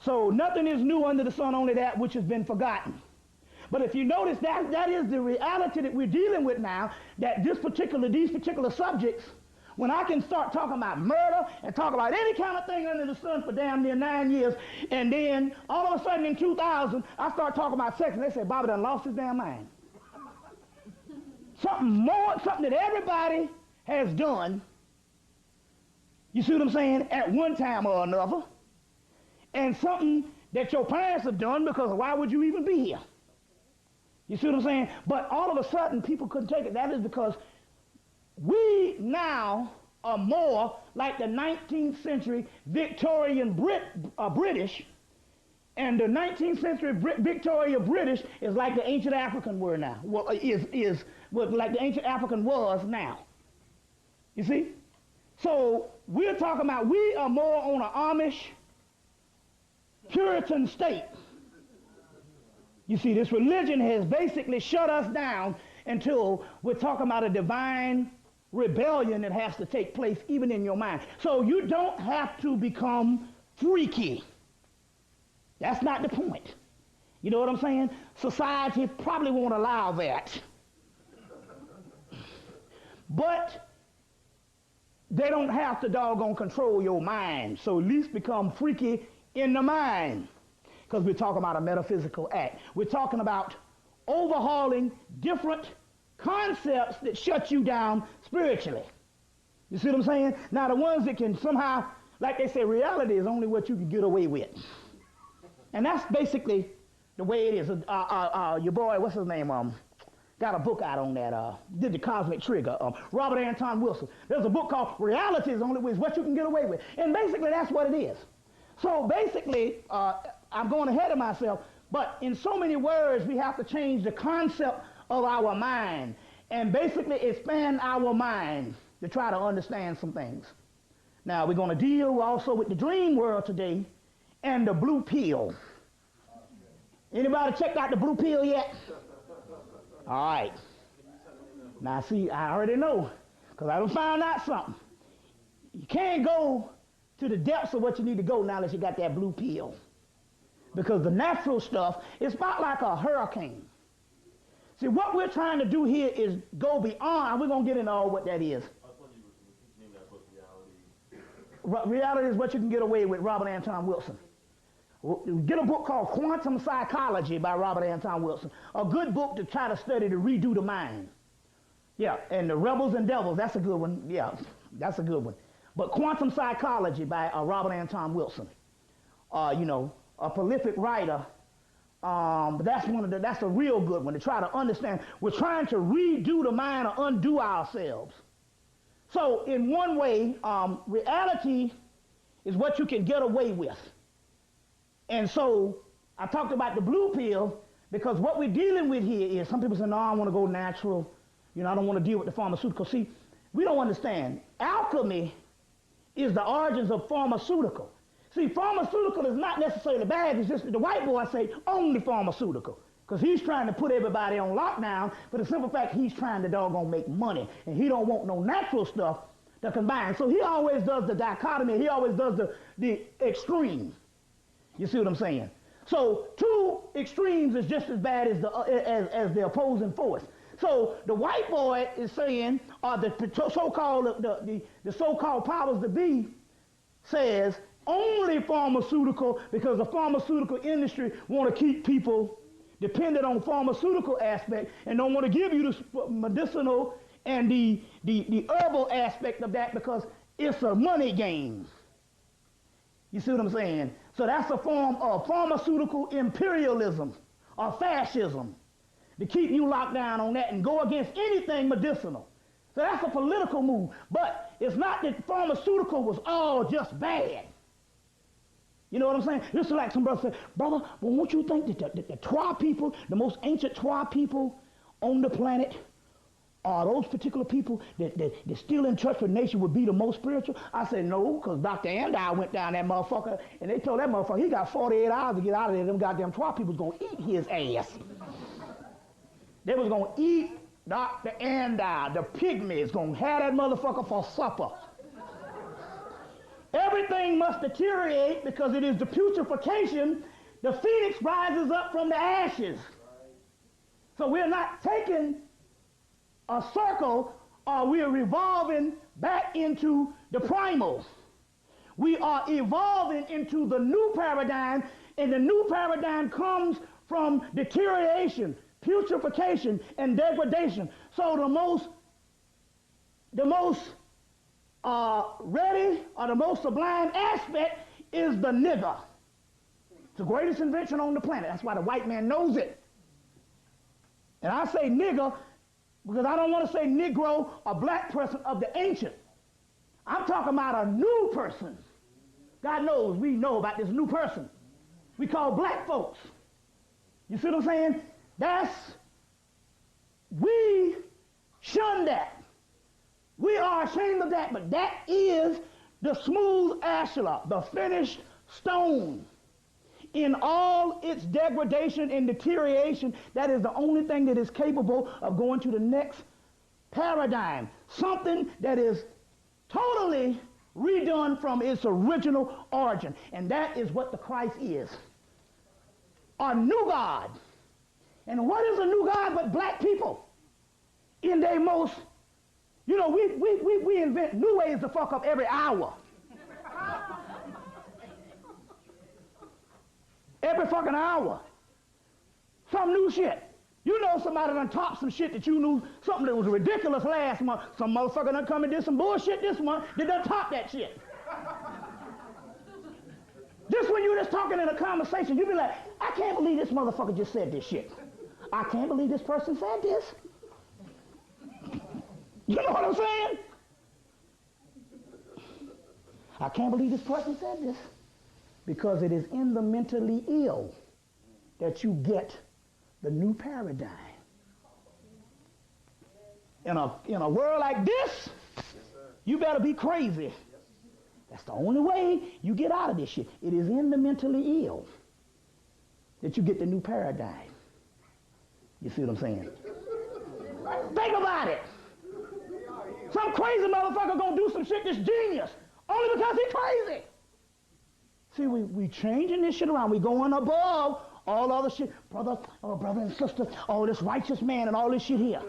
So nothing is new under the sun, only that which has been forgotten. But if you notice, that is the reality that we're dealing with now, that these particular subjects, when I can start talking about murder and talk about any kind of thing under the sun for damn near 9 years, and then all of a sudden in 2000, I start talking about sex, and they say, Bobby done lost his damn mind. Something that everybody has done, you see what I'm saying, at one time or another, and something that your parents have done, because why would you even be here? You see what I'm saying? But all of a sudden, people couldn't take it. That is because we now are more like the 19th century Victorian British, and the 19th century Victorian British is like the ancient African were now. Well, is what like the ancient African was now. You see? So we're talking about we are more on an Amish Puritan state. You see, this religion has basically shut us down until we're talking about a divine rebellion that has to take place even in your mind. So you don't have to become freaky. That's not the point. You know what I'm saying? Society probably won't allow that. But they don't have to doggone control your mind. So at least become freaky in the mind. Because we're talking about a metaphysical act. We're talking about overhauling different concepts that shut you down spiritually. You see what I'm saying? Now the ones that can somehow, like they say, reality is only what you can get away with. And that's basically the way it is. Your boy, what's his name? Got a book out on that. Did the Cosmic Trigger. Robert Anton Wilson. There's a book called Reality is only what you can get away with. And basically that's what it is. So basically, I'm going ahead of myself, but in so many words, we have to change the concept of our mind and basically expand our mind to try to understand some things. Now, we're going to deal also with the dream world today and the blue pill. Anybody checked out the blue pill yet? All right. Now, see, I already know, because I done found out something. You can't go to the depths of what you need to go now unless you got that blue pill. Because the natural stuff is about like a hurricane. See, what we're trying to do here is go beyond, and we're going to get into all what that is. I thought you were naming that book, Reality. Reality is what you can get away with, Robert Anton Wilson. Get a book called Quantum Psychology by Robert Anton Wilson. A good book to try to study to redo the mind. Yeah, and the Rebels and Devils, that's a good one. Yeah, that's a good one. But Quantum Psychology by Robert Anton Wilson. You know, a prolific writer. But that's a real good one to try to understand. We're trying to redo the mind or undo ourselves. So in one way, reality is what you can get away with. And so I talked about the blue pill because what we're dealing with here is some people say, no, I want to go natural. You know, I don't want to deal with the pharmaceutical. See, we don't understand. Alchemy is the origins of pharmaceutical. See, pharmaceutical is not necessarily bad. It's just that the white boy say only pharmaceutical. Because he's trying to put everybody on lockdown for the simple fact he's trying to doggone make money. And he don't want no natural stuff to combine. So he always does the dichotomy. He always does the extreme. You see what I'm saying? So two extremes is just as bad as the opposing force. So the white boy is saying, the so-called powers that be says only pharmaceutical because the pharmaceutical industry want to keep people dependent on pharmaceutical aspect and don't want to give you the medicinal and the herbal aspect of that because it's a money game. You see what I'm saying? So that's a form of pharmaceutical imperialism or fascism to keep you locked down on that and go against anything medicinal. So that's a political move. But it's not that pharmaceutical was all just bad. You know what I'm saying? This is like some brother said, brother, well, won't you think that the Twa people, the most ancient Twa people on the planet, are those particular people that still in touch with nature would be the most spiritual? I said, no, because Dr. Andau went down that motherfucker, and they told that motherfucker he got 48 hours to get out of there. Them goddamn Twa people was going to eat his ass. They was going to eat Dr. Andau. The pygmies going to have that motherfucker for supper. everything must deteriorate because it is the putrefaction. The phoenix rises up from the ashes. So we're not taking a circle, or we're revolving back into the primal. We are evolving into the new paradigm, and the new paradigm comes from deterioration, putrefaction, and degradation. So the most ready or the most sublime aspect is the nigger. It's the greatest invention on the planet. That's why the white man knows it. And I say nigger because I don't want to say Negro or black person of the ancient. I'm talking about a new person. God knows we know about this new person. We call black folks. You see what I'm saying? We shun that. We are ashamed of that, but that is the smooth ashlar, the finished stone. In all its degradation and deterioration, that is the only thing that is capable of going to the next paradigm. Something that is totally redone from its original origin. And that is what the Christ is. A new God. And what is a new God but black people? In their most, you know, we invent new ways to fuck up every hour. Every fucking hour. Some new shit. You know somebody done topped some shit that you knew, something that was ridiculous last month. Some motherfucker done come and did some bullshit this month that done top that shit. Just when you're just talking in a conversation, you be like, I can't believe this motherfucker just said this shit. I can't believe this person said this. You know what I'm saying? I can't believe this person said this. Because it is in the mentally ill that you get the new paradigm. In a world like this, you better be crazy. That's the only way you get out of this shit. It is in the mentally ill that you get the new paradigm. You see what I'm saying? Think about it. Some crazy motherfucker gonna do some shit that's genius only because he's crazy. See, we changing this shit around. We going above all other shit. Brother and sister, oh, this righteous man and all this shit here.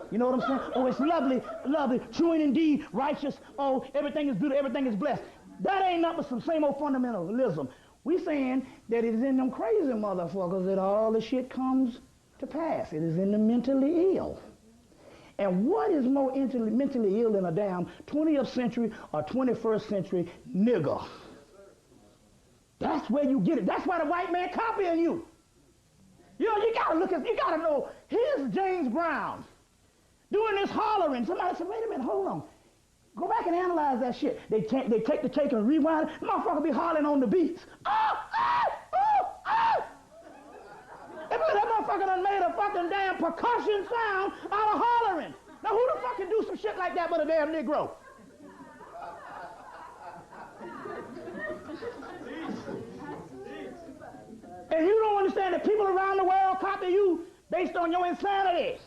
You know what I'm saying? Oh, it's lovely, lovely, true and indeed, righteous. Oh, everything is beautiful, everything is blessed. That ain't nothing but some same old fundamentalism. We saying that it is in them crazy motherfuckers that all the shit comes to pass. It is in the mentally ill. And what is more mentally ill than a damn 20th century or 21st century nigger? That's where you get it. That's why the white man copying you. You know, you gotta know, here's James Brown doing this hollering. Somebody said, wait a minute, hold on. Go back and analyze that shit. They take the tape and rewind it. The motherfucker be hollering on the beats. That motherfucker done made a fucking damn percussion sound out of hollering. Now who the fuck can do some shit like that but a damn Negro? And you don't understand that people around the world copy you based on your insanity.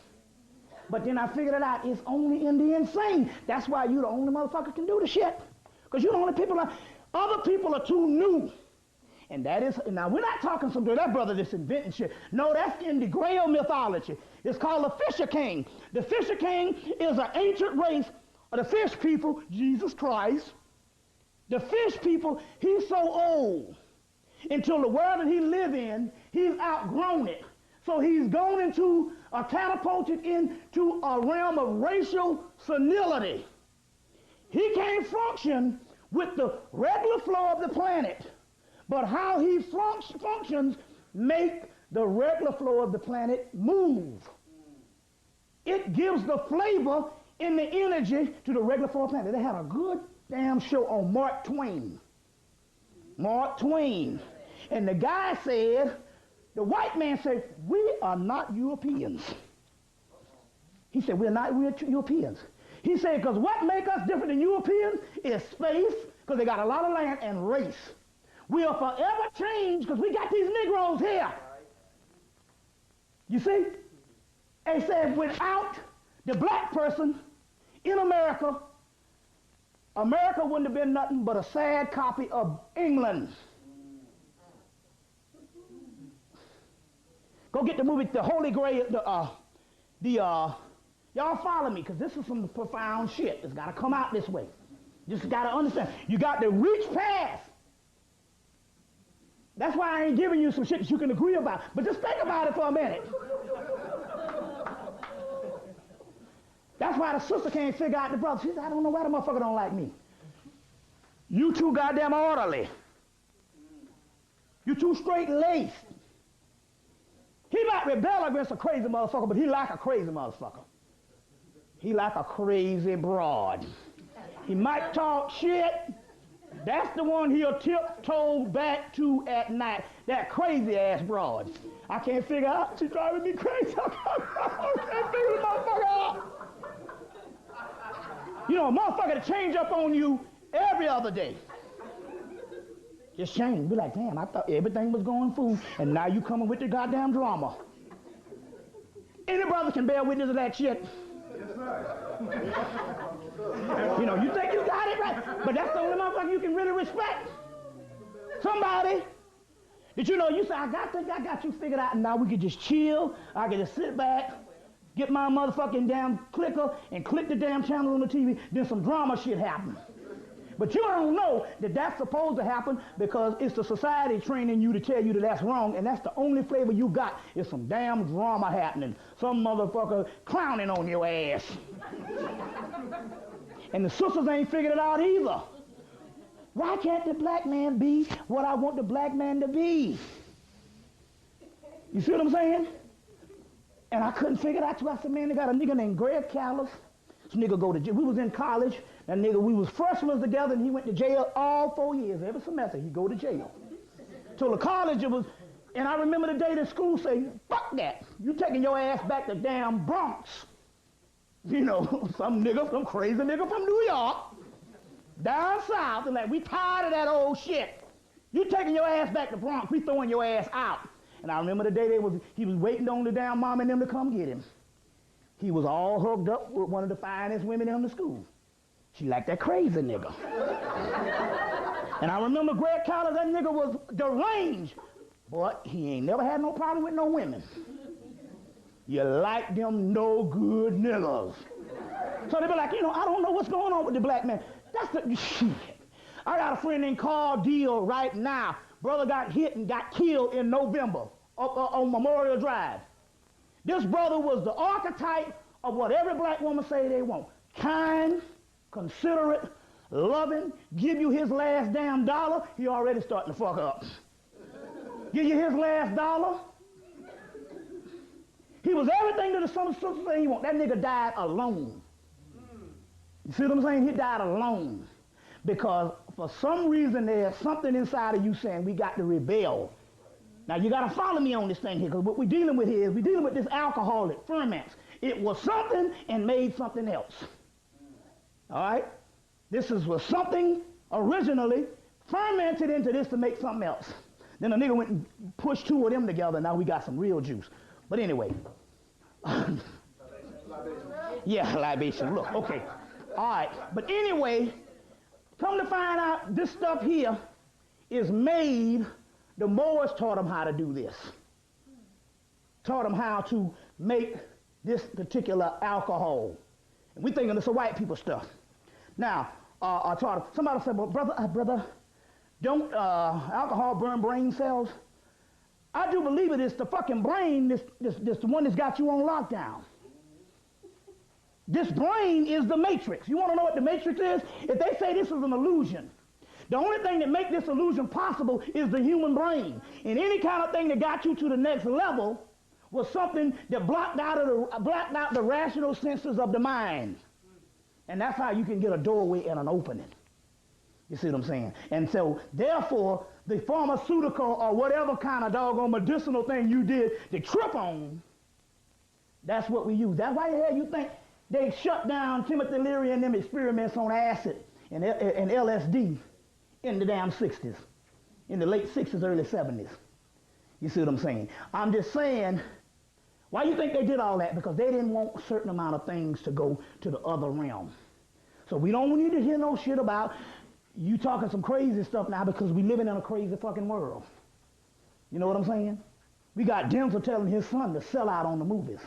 But then I figured it out. It's only in the insane. That's why you the only motherfucker can do the shit. Because you're the only people. Other people are too new. And that is, now we're not talking some that brother that's inventing shit. No, that's in the Grail mythology. It's called the Fisher King. The Fisher King is an ancient race of the fish people, Jesus Christ. The fish people, he's so old. Until the world that he live in, he's outgrown it. So he's gone into, catapulted into a realm of racial senility. He can't function with the regular flow of the planet. But how he functions make the regular flow of the planet move. It gives the flavor and the energy to the regular flow of the planet. They had a good damn show on Mark Twain. Mark Twain. And the guy said, the white man said, we are not Europeans. He said, we're not Europeans. He said, because what makes us different than Europeans is space, because they got a lot of land, and race. We'll forever change because we got these Negroes here. You see? And he said, without the black person in America, America wouldn't have been nothing but a sad copy of England. Go get the movie, The Holy Grail, y'all follow me, because this is some profound shit. It's got to come out this way. Just got to understand. You got to reach past. That's why I ain't giving you some shit that you can agree about. But just think about it for a minute. That's why the sister can't figure out the brother. She said, I don't know why the motherfucker don't like me. You too goddamn orderly. You too straight-laced. He might rebel against a crazy motherfucker, but he like a crazy motherfucker. He like a crazy broad. He might talk shit. That's the one he'll tiptoe back to at night. That crazy ass broad. I can't figure out. She's driving me crazy. I can't figure the motherfucker out. You know, a motherfucker to change up on you every other day. Just change. Be like, damn, I thought everything was going fool, and now you coming with the goddamn drama. Any brother can bear witness to that shit. You know, you think you got it right, but that's the only motherfucker you can really respect. Somebody that you know, you say, I got you figured out, and now we can just chill. I can just sit back, get my motherfucking damn clicker, and click the damn channel on the TV, then some drama shit happen. But you don't know that that's supposed to happen because it's the society training you to tell you that that's wrong, and that's the only flavor you got is some damn drama happening. Some motherfucker clowning on your ass. And the sisters ain't figured it out either. Why can't the black man be what I want the black man to be? You see what I'm saying? And I couldn't figure it out too. I said, man, they got a nigga named Greg Callis. This nigga go to jail. We was in college. That nigga, we was freshmen together, and he went to jail all 4 years. Every semester, he'd go to jail. So the college, it was, and I remember the day the school say, fuck that. You taking your ass back to damn Bronx. You know, some crazy nigga from New York, down south, and like, we tired of that old shit. You taking your ass back to Bronx, we throwing your ass out. And I remember the day he was waiting on the damn mom and them to come get him. He was all hooked up with one of the finest women in the school. She liked that crazy nigga. And I remember Greg Callis, that nigga was deranged. But he ain't never had no problem with no women. You like them no good niggas. So they be like, you know, I don't know what's going on with the black man. That's the shit. I got a friend named Carl Deal right now. Brother got hit and got killed in November on Memorial Drive. This brother was the archetype of what every black woman say they want. Kind, considerate, loving, give you his last damn dollar, he already starting to fuck up. Give you his last dollar. He was everything that some sister say he want. That nigga died alone. You see what I'm saying? He died alone. Because for some reason there's something inside of you saying we got to rebel. Now you got to follow me on this thing here, because what we're dealing with here is we're dealing with this alcohol that ferments. It was something and made something else. All right? Was something originally fermented into this to make something else. Then a nigga went and pushed two of them together, and now we got some real juice. But anyway. Yeah, libation. Look, okay. All right. But anyway, come to find out this stuff here is made. The Moors taught them how to do this. Taught them how to make this particular alcohol. And we thinking it's a white people stuff. Now, somebody said, well, brother, don't alcohol burn brain cells? I do believe it is the fucking brain, this the one that's got you on lockdown. This brain is the matrix. You want to know what the matrix is? If they say this is an illusion, the only thing that makes this illusion possible is the human brain. And any kind of thing that got you to the next level was something that blocked out the rational senses of the mind. And that's how you can get a doorway and an opening. You see what I'm saying? And so, therefore, the pharmaceutical or whatever kind of doggone medicinal thing you did to trip on, that's what we use. That's why the hell you think they shut down Timothy Leary and them experiments on acid and LSD in the damn 60s, in the late 60s, early 70s. You see what I'm saying? I'm just saying, why you think they did all that? Because they didn't want a certain amount of things to go to the other realm. So we don't need to hear no shit about you talking some crazy stuff now because we living in a crazy fucking world. You know what I'm saying? We got Denzel telling his son to sell out on the movies.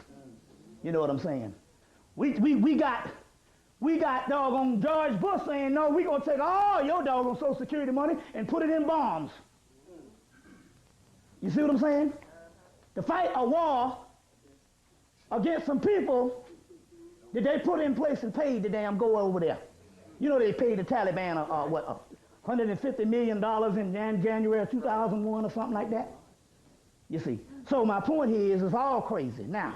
You know what I'm saying? We got doggone George Bush saying, no, we gonna take all your doggone Social Security money and put it in bombs. You see what I'm saying? To fight a war against some people that they put in place and paid to damn go over there. You know they paid the Taliban $150 million in January of 2001 or something like that. You see. So my point here is it's all crazy. Now,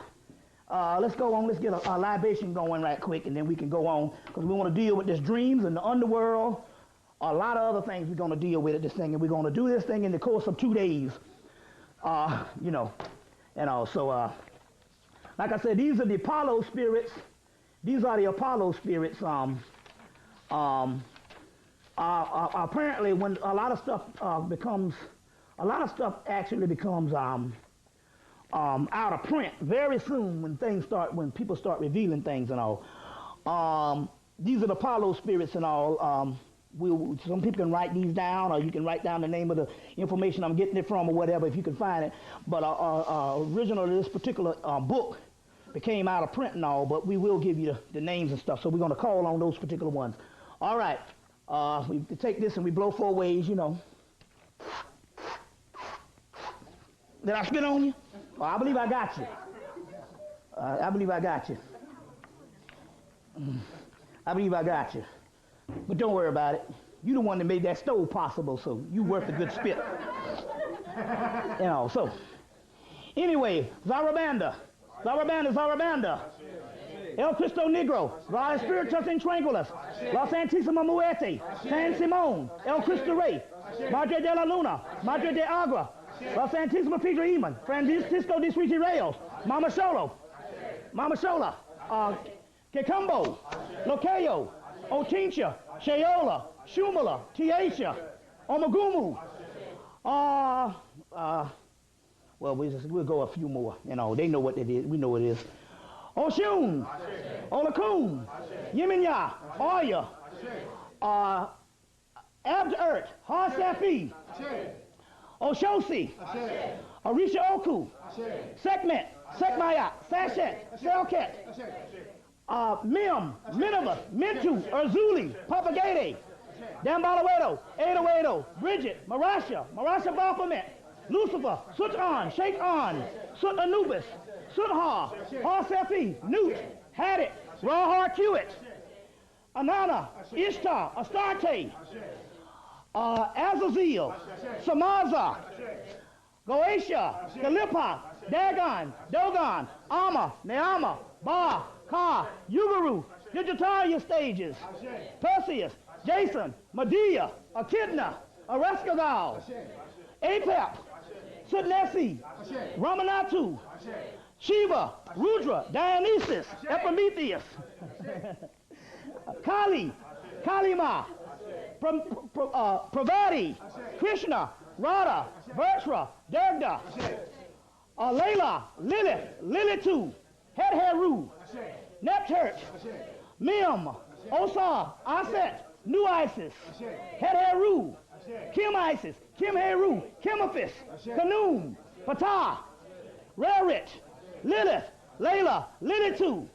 let's go on. Let's get a libation going right quick, and then we can go on because we want to deal with this dreams and the underworld. A lot of other things we're going to deal with at this thing, and we're going to do this thing in the course of 2 days. You know, and also, like I said, these are the Apollo spirits. These are the Apollo spirits. Apparently, when a lot of stuff actually becomes out of print very soon when people start revealing things and all. These are the Apollo spirits and all. Some people can write these down, or you can write down the name of the information I'm getting it from, or whatever, if you can find it. But originally, this particular book became out of print and all, but we will give you the names and stuff. So we're going to call on those particular ones. All right. We take this and we blow 4 ways, you know. Did I spit on you? Oh, I believe I got you. I believe I got you. I believe I got you. But don't worry about it. You the one that made that stove possible, so you worth a good spit. You know, so. Anyway, Zarabanda. El Cristo Negro, La Espiritus Intranquilos, La Santísima Muerte, San Simón, El Cristo Rey, Madre de la Luna, Madre de Agua, La Santísima Pedro Iman, Francisco de Suite Reyes, Mama Shola, Kecumbo, Locayo, Ochincha, Shayola, Shumala, Tiaisha, Omagumu. Well, we'll go a few more. You know, they know what it is. We know what it is. Oshun, Olakun, Yeminya, Oya, Abdert, Harsafi, Oshosi, Orisha Oku, Sekmet, Sekmaya, Sashet, Selket, Mim, Minerva, Mintu, Urzuli, Papagade, Dambalawedo, Edowedo, Bridget, Marasha Baphomet, Lucifer, Sutan, Sheikh On, Sut Anubis, Sutha, Harsefi, Newt, Hadit, Rahar Hewitt, Anana, Ishtar, Astarte, Azazel, Samaza, Goetia, Galippa, Dagon, Dogon, Ama, Neama, Ba, Ka, Yugaru, Digitalia stages, Perseus, Jason, Medea, Echidna, Araskagal, Apep, Sudnesi, Ramanatu, Shiva, Rudra, Dionysus, Epimetheus, Kali, Kalima, Pravati, Krishna, Radha, Virtra, Durga, Layla, Lilith, Lilitu, Hedheru, Nepturt, Mim, Osa, Aset, New Isis, Hedheru, Kim Isis, Kim Heru, Kimophis, Kanum, Patah, Rerit, Lilith, Layla, Lilitu,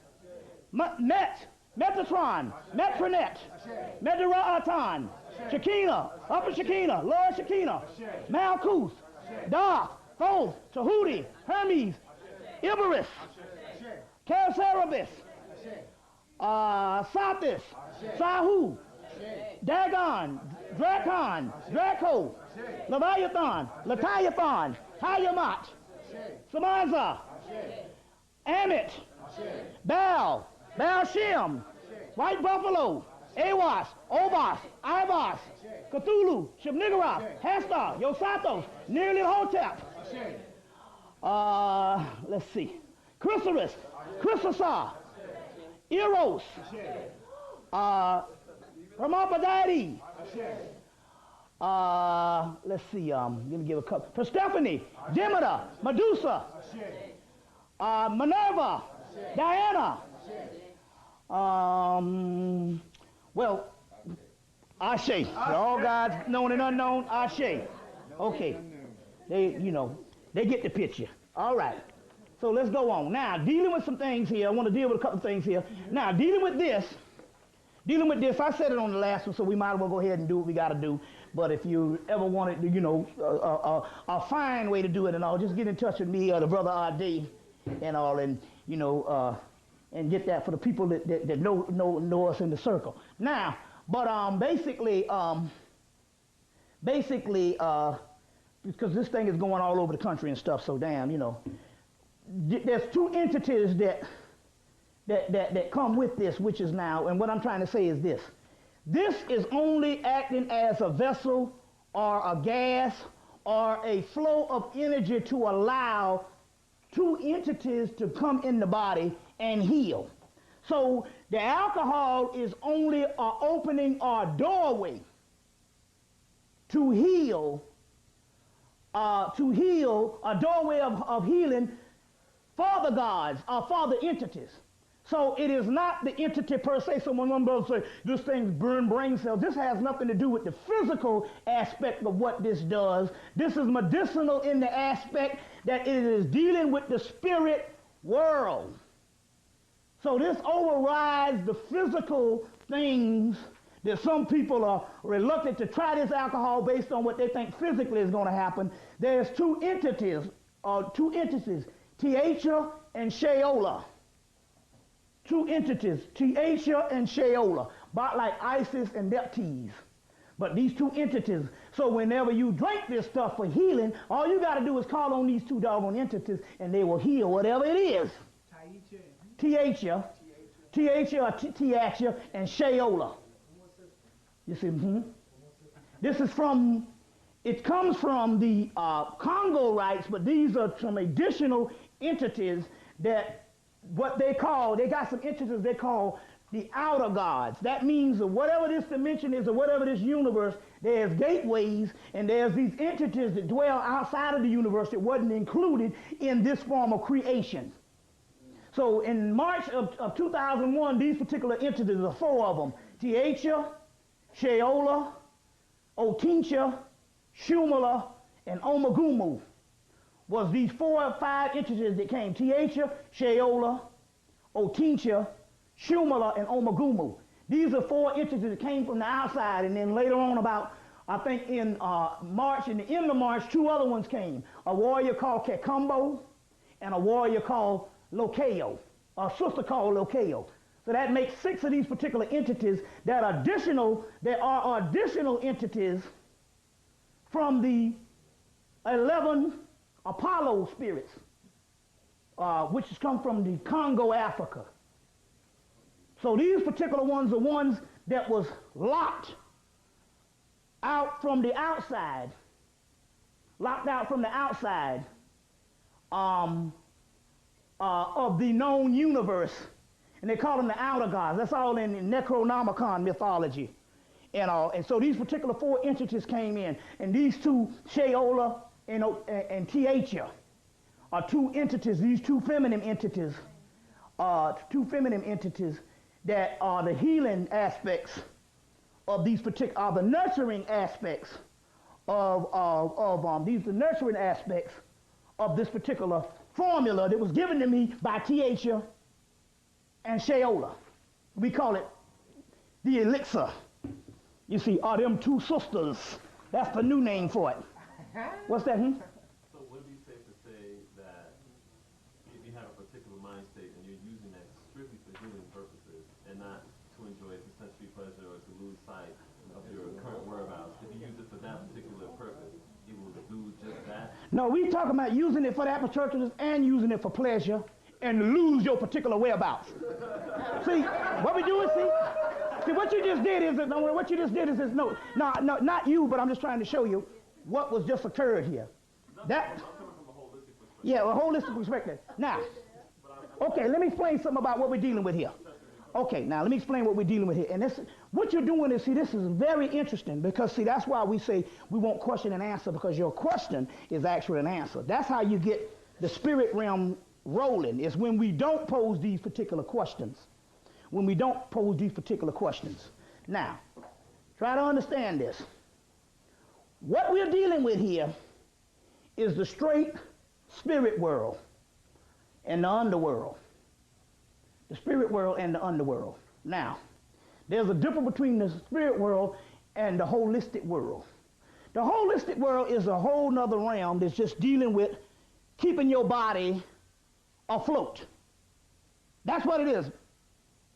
Met, Metatron, Metronet, Medaratan, Shekinah, Upper Shekinah, Lower Shekinah, Malkuth, Da, Thoth, Tahuti, Hermes, Iberus, Kerserabis, Satis, Sahu, Dagon, Drakon, Draco, Leviathan, Latayathon, Hayamat, Samaza, Amit, Baal, Baal-Shem, White Buffalo, Awas, Obas, Ivas, Cthulhu, Shibnigaroth, Hastar, Yosatos, Nirlil-Hotep. Let's see. Chrysalis, Chrysosar, Eros, Hermaphrodite. Let's see. I'm gonna give a couple. Persephone, Demeter, Medusa, Minerva, Diana. Well, Ashe. All gods known and unknown, Ashe. Okay. They get the picture. All right. So let's go on. Now, dealing with some things here. I want to deal with a couple things here. Now, dealing with this, I said it on the last one, so we might as well go ahead and do what we got to do. But if you ever wanted to, a fine way to do it and all, just get in touch with me or the brother R.D. and all, and, and get that for the people that know us in the circle. Now, but basically, because this thing is going all over the country and stuff, so damn, there's two entities that come with this, which is now, and what I'm trying to say is this. This is only acting as a vessel or a gas or a flow of energy to allow two entities to come in the body and heal. So the alcohol is only an opening or a doorway to heal, a doorway of healing for the gods or for the entities. So it is not the entity per se. So when one brother say this thing's burn brain cells, this has nothing to do with the physical aspect of what this does. This is medicinal in the aspect that it is dealing with the spirit world. So this overrides the physical things that some people are reluctant to try this alcohol based on what they think physically is going to happen. There's two entities, Tiatia and Sheola. Two entities, Tiatia and Sheola, about like Isis and Neptys. But these two entities, so whenever you drink this stuff for healing, all you got to do is call on these two doggone entities and they will heal whatever it is. Tiatia, and Sheola. You see, This is from, it comes from the Congo rites, but these are some additional entities that they got some entities they call the outer gods. That means that whatever this dimension is or whatever this universe, there's gateways and there's these entities that dwell outside of the universe that wasn't included in this form of creation. So in March of 2001, these particular entities, are four of them: Tiatia, Sheola, Otincha, Shumala, and Omagumu. Was these 4 or 5 entities that came: Tiatia, Sheola, Otincha, Shumala, and Omagumu. These are 4 entities that came from the outside, and then later on, about, I think in March, in the end of March, 2 other ones came. A warrior called Kakumbo, and a warrior called Lokeo, a sister called Lokeo. So that makes 6 of these particular entities that are additional entities from the 11 Apollo spirits, which has come from the Congo, Africa. So these particular ones are ones that was locked out from the outside, of the known universe, and they call them the outer gods. That's all in the Necronomicon mythology. And so these particular 4 entities came in, and these 2, Sheola and Tiatia, are 2 entities, these 2 feminine entities, that are the healing aspects of these particular, are the nurturing aspects these the nurturing aspects of this particular formula that was given to me by Tiatia and Sheola. We call it the elixir. You see, are them 2 sisters. That's the new name for it. What's that? So would it be safe to say that if you have a particular mind state and you're using that strictly for healing purposes and not to enjoy the sensory pleasure or to lose sight of your current whereabouts, if you use it for that particular purpose, you will do just that? No, we talking about using it for that particular and using it for pleasure and lose your particular whereabouts. See, what we doing, see, what you just did is, not you, but I'm just trying to show you what was just occurred here. That, yeah, a holistic perspective. Now, okay, let me explain something about what we're dealing with here. Okay, now let me explain what we're dealing with here. And this, what you're doing is, see, this is very interesting because, see, that's why we say we won't question and answer, because your question is actually an answer. That's how you get the spirit realm rolling, is when we don't pose these particular questions. When we don't pose these particular questions. Now, try to understand this. What we're dealing with here is the straight spirit world and the underworld. The spirit world and the underworld. Now, there's a difference between the spirit world and the holistic world. The holistic world is a whole nother realm that's just dealing with keeping your body afloat. That's what it is.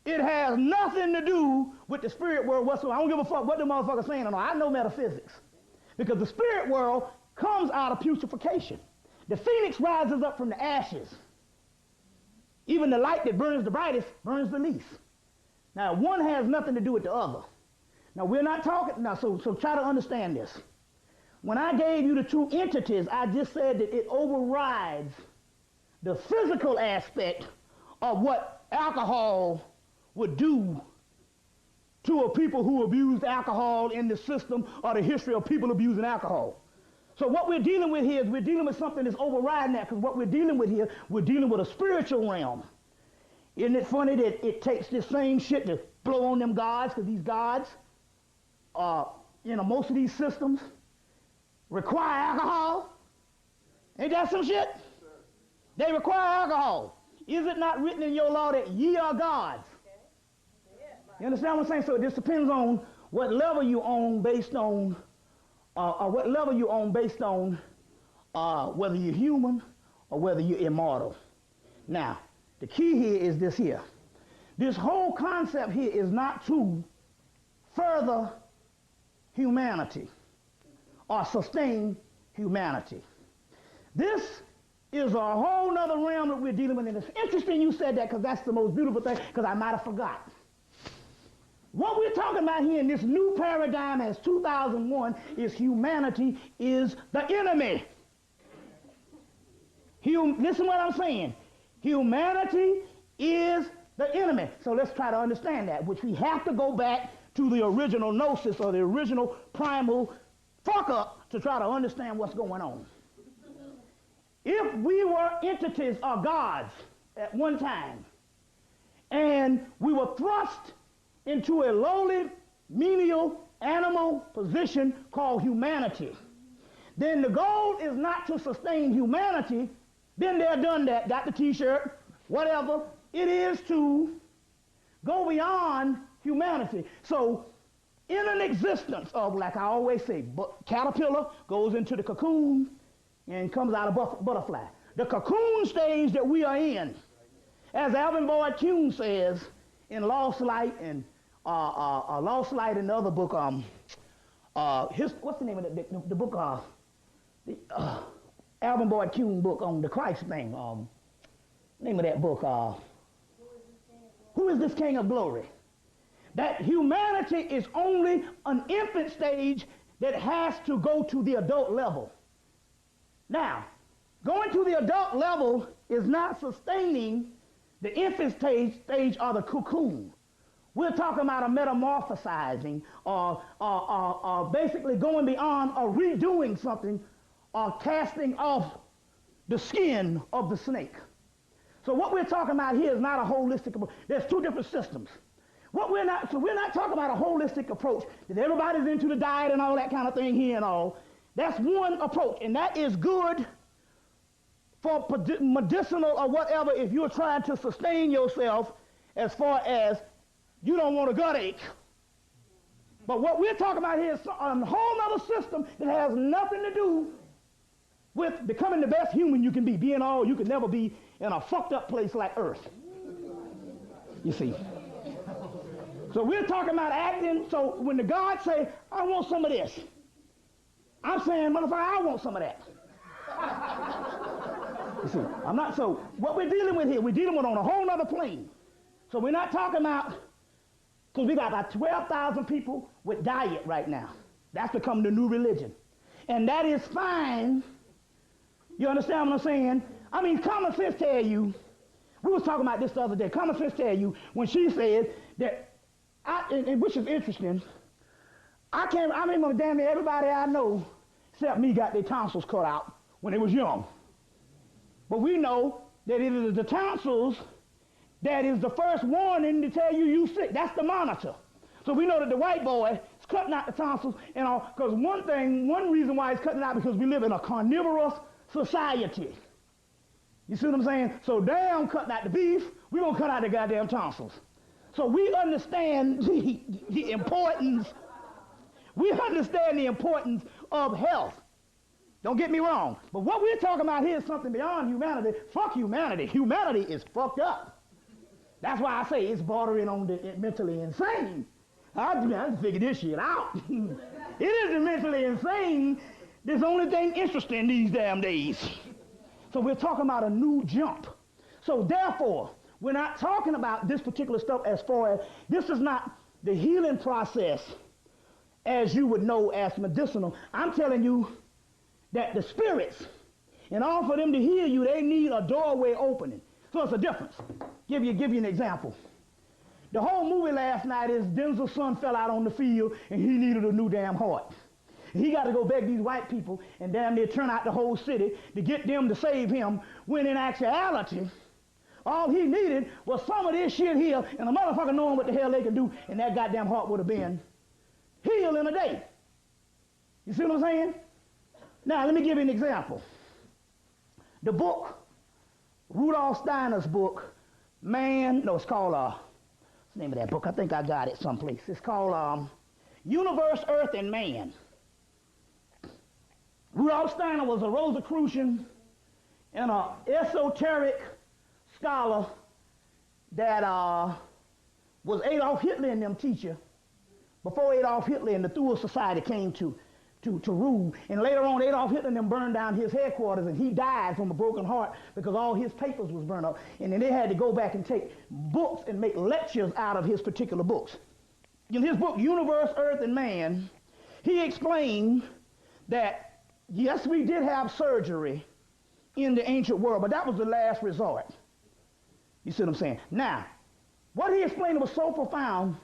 It has nothing to do with the spirit world whatsoever. I don't give a fuck what the motherfucker's saying or not. I know metaphysics. Because the spirit world comes out of putrefaction. The phoenix rises up from the ashes. Even the light that burns the brightest burns the least. Now, one has nothing to do with the other. Now, we're not talking, now, so try to understand this. When I gave you the two entities, I just said that it overrides the physical aspect of what alcohol would do to a people who abused alcohol in the system or the history of people abusing alcohol. So what we're dealing with here is we're dealing with something that's overriding that, because what we're dealing with here, we're dealing with a spiritual realm. Isn't it funny that it takes this same shit to blow on them gods, because these gods, most of these systems require alcohol? Ain't that some shit? They require alcohol. Is it not written in your law that ye are gods? You understand what I'm saying? So it just depends on what level you own based on, whether you're human or whether you're immortal. Now, the key here is this here. This whole concept here is not to further humanity or sustain humanity. This is a whole nother realm that we're dealing with. And it's interesting you said that, because that's the most beautiful thing, because I might have forgot. What we're talking about here in this new paradigm as 2001 is humanity is the enemy. Listen what I'm saying. Humanity is the enemy. So let's try to understand that, which we have to go back to the original gnosis or the original primal fuck up to try to understand what's going on. If we were entities or gods at one time, and we were thrust into a lowly, menial, animal position called humanity, then the goal is not to sustain humanity. Been there, done that, got the t-shirt, whatever. It is to go beyond humanity. So in an existence of, like I always say, caterpillar goes into the cocoon and comes out a butterfly. The cocoon stage that we are in, as Alvin Boyd Kuhn says in Lost Light and Lost Light in the other book, what's the name of the book? Alvin Boyd Kuhn book on the Christ thing. Name of that book, Who is this King of Glory? That humanity is only an infant stage that has to go to the adult level. Now, going to the adult level is not sustaining the infant stage or the cocoon. We're talking about a metamorphosizing or basically going beyond or redoing something or casting off the skin of the snake. So what we're talking about here is not a holistic approach. There's two different systems. We're not talking about a holistic approach that everybody's into the diet and all that kind of thing here and all. That's one approach, and that is good for medicinal or whatever if you're trying to sustain yourself as far as you don't want a gut ache. But what we're talking about here is a whole other system that has nothing to do with becoming the best human you can be, being all you can never be in a fucked up place like Earth. You see. So we're talking about acting. So when the gods say, I want some of this, I'm saying, motherfucker, I want some of that. You see, I'm not, so what we're dealing with here, we're dealing with on a whole other plane. So we're not talking about, because we got about 12,000 people with diet right now. That's become the new religion. And that is fine. You understand what I'm saying? I mean, common sense tell you, we was talking about this the other day, common sense tell you when she said that, and which is interesting, I remember damn near everybody I know, except me, got their tonsils cut out when they was young. But we know that it is the tonsils that is the first warning to tell you sick. That's the monitor. So we know that the white boy is cutting out the tonsils and all, because one reason why he's cutting it out because we live in a carnivorous society. You see what I'm saying? So damn cutting out the beef, we're going to cut out the goddamn tonsils. So we understand the importance, of health. Don't get me wrong. But what we're talking about here is something beyond humanity. Fuck humanity. Humanity is fucked up. That's why I say it's bordering on the mentally insane. I figured this shit out. It isn't mentally insane. There's only thing interesting these damn days. So we're talking about a new jump. So therefore, we're not talking about this particular stuff as far as, this is not the healing process as you would know as medicinal. I'm telling you that the spirits, in order for them to heal you, they need a doorway opening. So it's a difference. Give you an example. The whole movie last night is Denzel's son fell out on the field and he needed a new damn heart. He got to go beg these white people and damn near turn out the whole city to get them to save him, when in actuality, all he needed was some of this shit here and a motherfucker knowing what the hell they can do, and that goddamn heart would have been healed in a day. You see what I'm saying? Now, let me give you an example. The book, Rudolf Steiner's book, it's called, what's the name of that book? I think I got it someplace. It's called Universe, Earth, and Man. Rudolf Steiner was a Rosicrucian and an esoteric scholar that was Adolf Hitler and them teacher before Adolf Hitler and the Thule Society came to rule. And later on, Adolf Hitler and them burned down his headquarters, and he died from a broken heart because all his papers was burned up. And then they had to go back and take books and make lectures out of his particular books. In his book, Universe, Earth, and Man, he explained that yes, we did have surgery in the ancient world, but that was the last resort. You see what I'm saying? Now, what he explained was so profound.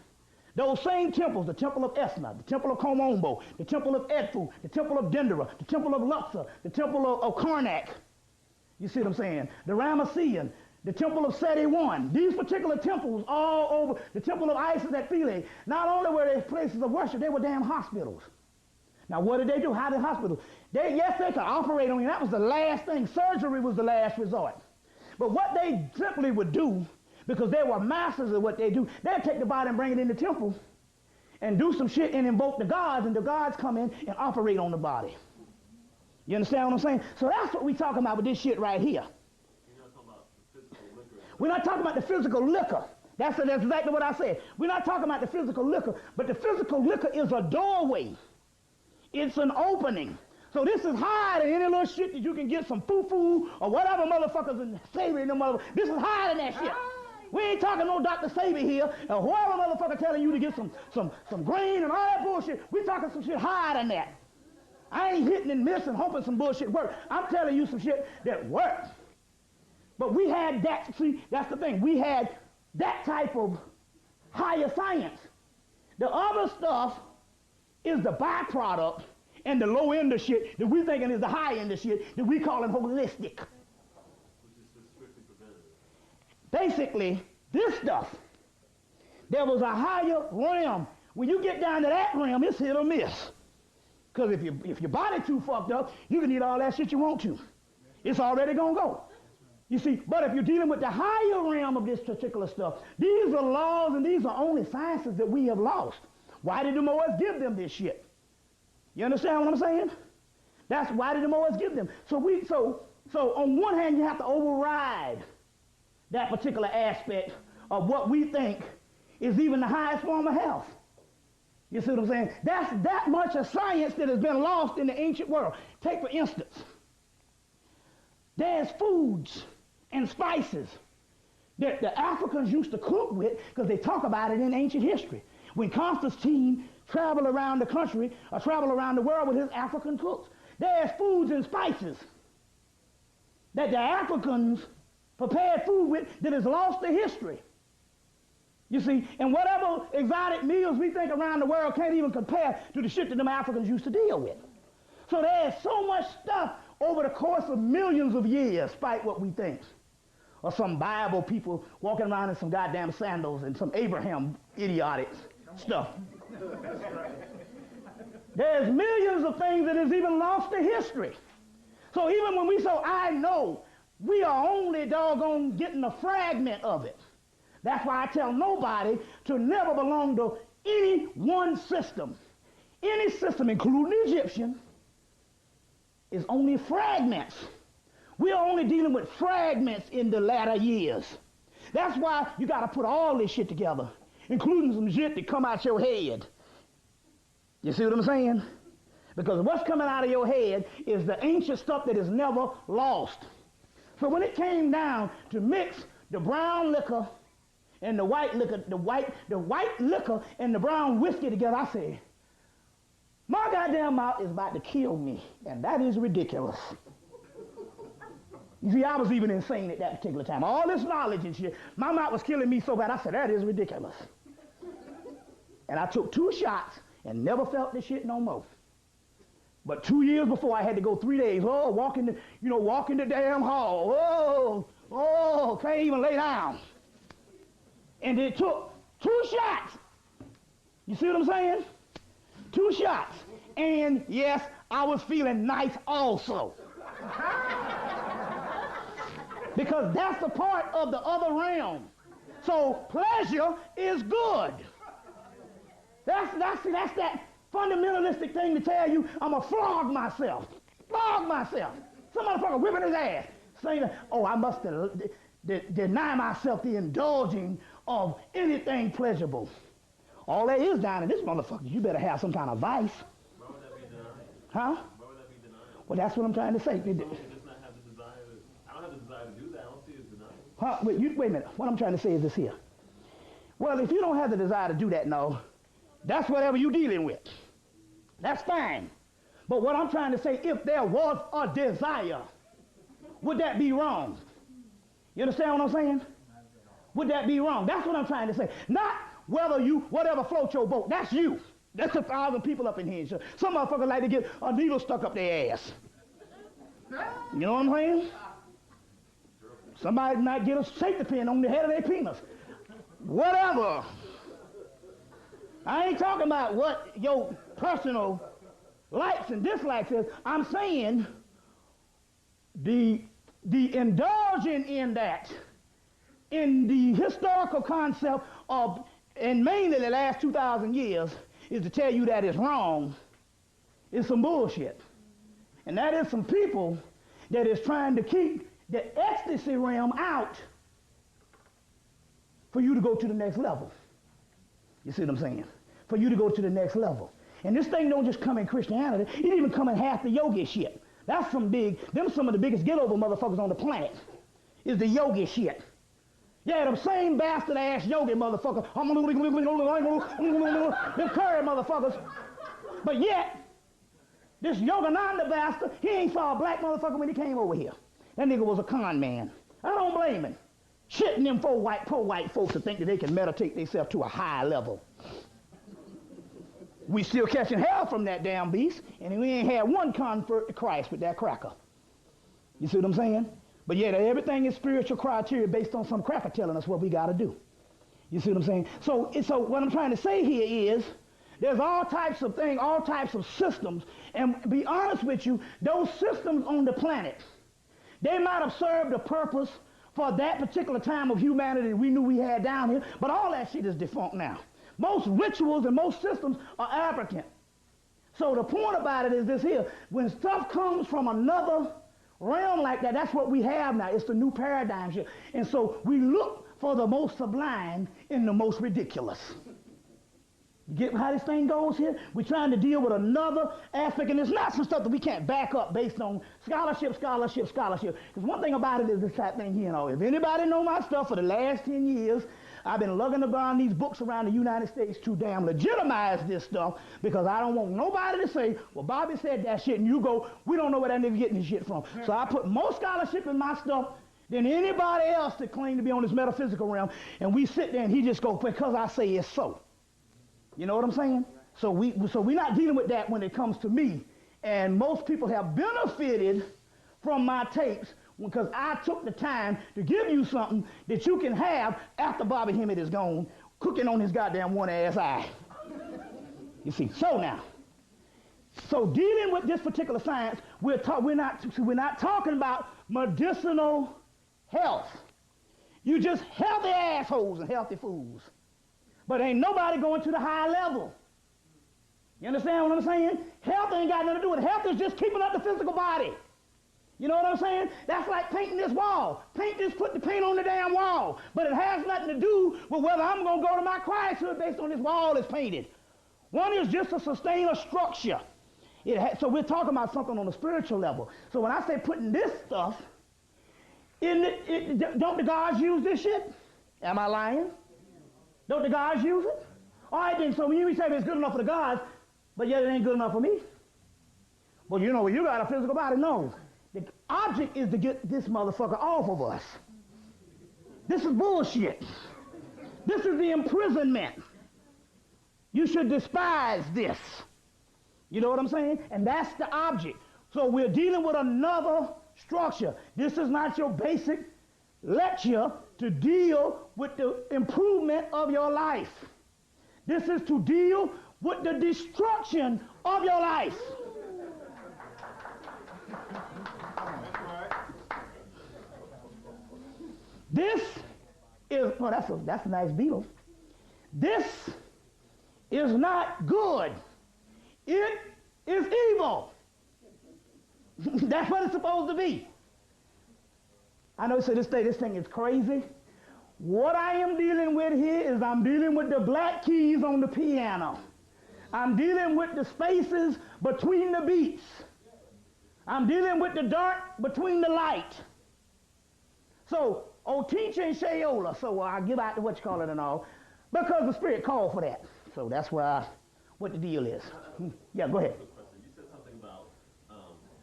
Those same temples, the temple of Esna, the temple of Komombo, the temple of Edfu, the temple of Dendera, the temple of Luxor, the temple of Karnak, you see what I'm saying? The Ramessean, the temple of Seti I. These particular temples all over, the temple of Isis at Philae, not only were they places of worship, they were damn hospitals. Now, what did they do? How did hospitals? They could operate on you. That was the last thing. Surgery was the last resort. But what they simply would do, because they were masters of what they do, they'd take the body and bring it in the temple and do some shit and invoke the gods, and the gods come in and operate on the body. You understand what I'm saying? So that's what we're talking about with this shit right here. You're not talking about the physical liquor. We're not talking about the physical liquor. That's exactly what I said. We're not talking about the physical liquor, but the physical liquor is a doorway. It's an opening. So this is higher than any little shit that you can get some foo-foo or whatever motherfuckers and Sabi and them motherfuckers. This is higher than that shit. We ain't talking no Dr. Sabi here or whoever motherfucker telling you to get some grain and all that bullshit. We talking some shit higher than that. I ain't hitting and missing, hoping some bullshit work. I'm telling you some shit that works. But we had that, see, that's the thing. We had that type of higher science. The other stuff is the byproduct and the low end of shit that we thinking is the high end of shit that we calling holistic. Which is just strictly preventative. Basically, this stuff, there was a higher realm. When you get down to that realm, it's hit or miss. Because if your body too fucked up, you can eat all that shit you want to. It's already gonna go. You see, but if you're dealing with the higher realm of this particular stuff, these are laws and these are only sciences that we have lost. Why did the Moors give them this shit? You understand what I'm saying? That's why did the Moors give them. So on one hand, you have to override that particular aspect of what we think is even the highest form of health. You see what I'm saying? That's that much of science that has been lost in the ancient world. Take for instance, there's foods and spices that the Africans used to cook with because they talk about it in ancient history. When Constantine traveled around the country or traveled around the world with his African cooks, there's foods and spices that the Africans prepared food with that is lost to history. You see, and whatever exotic meals we think around the world can't even compare to the shit that them Africans used to deal with. So there's so much stuff over the course of millions of years, despite what we think. Or some Bible people walking around in some goddamn sandals and some Abraham idiotics. stuff. There's millions of things that is even lost to history. So even when we say, I know, we are only doggone getting a fragment of it. That's why I tell nobody to never belong to any one system. Any system, including the Egyptian, is only fragments. We are only dealing with fragments in the latter years. That's why you got to put all this shit together, including some shit that come out your head. You see what I'm saying? Because what's coming out of your head is the ancient stuff that is never lost. So when it came down to mix the brown liquor and the white liquor, the white liquor and the brown whiskey together, I said, my goddamn mouth is about to kill me, and that is ridiculous. You see, I was even insane at that particular time. All this knowledge and shit, my mouth was killing me so bad, I said, that is ridiculous. And I took 2 shots and never felt this shit no more. But 2 years before, I had to go 3 days, walking the damn hall. Can't even lay down. And it took 2 shots. You see what I'm saying? 2 shots. And yes, I was feeling nice also. Because that's a part of the other realm. So pleasure is good. That's that fundamentalistic thing to tell you I'm going to flog myself. Flog myself. Some motherfucker whipping his ass. Saying, I must deny myself the indulging of anything pleasurable. All there is down in this motherfucker, you better have some kind of vice. Why would that be denied? Huh? Why would that be denied? Well, that's what I'm trying to say. So you just not have the desire I don't have the desire to do that. I don't see it as denial. Huh? Wait a minute. What I'm trying to say is this here. Well, if you don't have the desire to do that, no, that's whatever you're dealing with. That's fine. But what I'm trying to say, if there was a desire, would that be wrong? You understand what I'm saying? Would that be wrong? That's what I'm trying to say. Not whatever floats your boat. That's you. That's 1,000 people up in here. Some motherfuckers like to get a needle stuck up their ass. You know what I'm saying? Somebody might get a safety pin on the head of their penis. Whatever. I ain't talking about what your personal likes and dislikes is. I'm saying the indulging in that, in the historical concept of, and mainly the last 2,000 years, is to tell you that it's wrong, is some bullshit. And that is some people that is trying to keep the ecstasy realm out for you to go to the next level. You see what I'm saying? For you to go to the next level. And this thing don't just come in Christianity, it even come in half the yogi shit. That's some of the biggest get-over motherfuckers on the planet, is the yogi shit. Yeah, them same bastard-ass yogi motherfuckers, them curry motherfuckers. But yet, this Yogananda bastard, he ain't saw a black motherfucker when he came over here. That nigga was a con man. I don't blame him. Shitting them poor white folks to think that they can meditate themselves to a high level. We still catching hell from that damn beast, and we ain't had one convert to Christ with that cracker. You see what I'm saying? But yet everything is spiritual criteria based on some cracker telling us what we got to do. You see what I'm saying? So what I'm trying to say here is there's all types of things, all types of systems, and be honest with you, those systems on the planet, they might have served a purpose for that particular time of humanity we knew we had down here, but all that shit is defunct now. Most rituals and most systems are African. So the point about it is this here. When stuff comes from another realm like that, that's what we have now. It's the new paradigm shit. And so we look for the most sublime in the most ridiculous. You get how this thing goes here? We're trying to deal with another aspect, and it's not some stuff that we can't back up based on scholarship. Because one thing about it is this type thing here, if anybody know my stuff for the last 10 years, I've been lugging around these books around the United States to damn legitimize this stuff, because I don't want nobody to say, well, Bobby said that shit, and you go, we don't know where that nigga getting his shit from. So I put more scholarship in my stuff than anybody else that claim to be on this metaphysical realm, and we sit there and he just goes, because I say it's so. You know what I'm saying? So we're not dealing with that when it comes to me. And most people have benefited from my tapes because I took the time to give you something that you can have after Bobby Hemmitt is gone, cooking on his goddamn one ass eye. You see, so dealing with this particular science, we're not talking about medicinal health. You just healthy assholes and healthy fools. But ain't nobody going to the high level. You understand what I'm saying? Health ain't got nothing to do with it. Health is just keeping up the physical body. You know what I'm saying? That's like painting this wall. Put the paint on the damn wall. But it has nothing to do with whether I'm going to go to my Christhood based on this wall that's painted. One is just to sustain a structure. So we're talking about something on a spiritual level. So when I say putting this stuff, don't the gods use this shit? Am I lying? Don't the gods use it? All right then, so when you say it's good enough for the gods, but yet it ain't good enough for me. Well, you know, when you got a physical body, no. The object is to get this motherfucker off of us. This is bullshit. This is the imprisonment. You should despise this. You know what I'm saying? And that's the object. So we're dealing with another structure. This is not your basic lecture to deal with the improvement of your life. This is to deal with the destruction of your life. This is, oh, that's a nice beetle. This is not good. It is evil. That's what it's supposed to be. I know you say this thing is crazy. What I am dealing with here is I'm dealing with the black keys on the piano. I'm dealing with the spaces between the beats. I'm dealing with the dark between the light. So, teach and shayola. So I'll give out the what you call it and all, because the Spirit called for that. So that's what the deal is. Yeah, go ahead. You said something about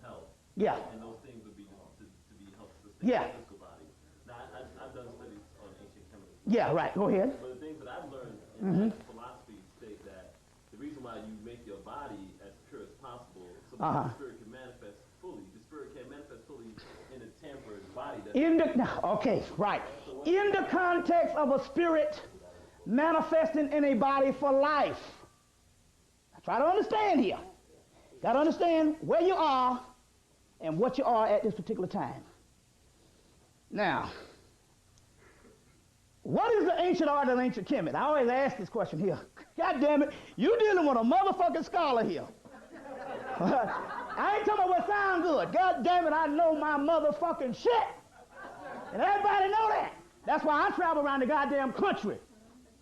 health. Yeah. And those things would be to be health sustainable Yeah. physical body. Now, I've done studies on ancient chemistry. Yeah, right. Go ahead. But the things that I've learned in philosophy state that the reason why you make your body as pure as possible so that the Spirit can manifest fully. The Spirit can't manifest fully in a tampered body. Okay, right. In the context of a spirit manifesting in a body for life. Try to understand here. Got to understand where you are and what you are at this particular time. Now, what is the ancient art of ancient chemistry? I always ask this question here. God damn it, you dealing with a motherfucking scholar here. I ain't talking about what sound good. God damn it, I know my motherfucking shit. And everybody know that. That's why I travel around the goddamn country.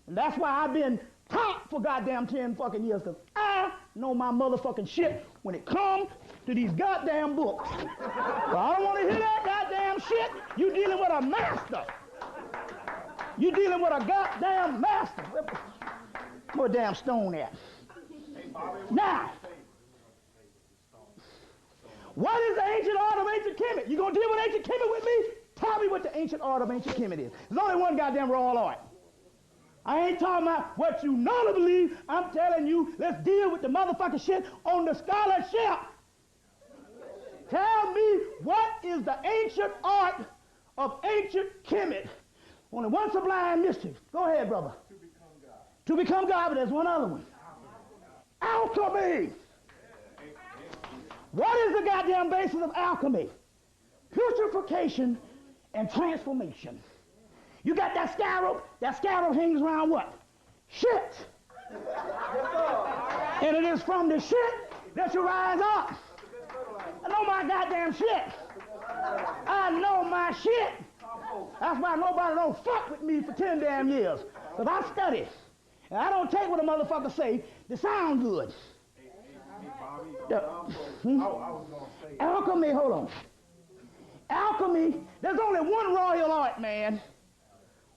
And that's why I've been top for goddamn 10 fucking years, because I know my motherfucking shit when it comes to these goddamn books. So I don't want to hear that goddamn shit. You dealing with a master. You dealing with a goddamn master. Where damn stone at? Now, what is the ancient art of ancient chemistry? You gonna deal with ancient chemistry with me? Tell me what the ancient art of ancient chemistry is. There's only one goddamn raw art. I ain't talking about what you know to believe. I'm telling you, let's deal with the motherfucking shit on the scholarship. Tell me what is the ancient art of ancient chemistry. Only one sublime mystery. Go ahead, brother. To become God. To become God, but there's one other one. Alchemy. What is the goddamn basis of alchemy? Putrefaction and transformation. You got that scarab hangs around what? Shit. And it is from the shit that you rise up. I know my goddamn shit. I know my shit. That's why nobody don't fuck with me for 10 damn years. Because I study. And I don't take what a motherfucker say to sound good. Alchemy, hold on. Alchemy, there's only one royal art, man.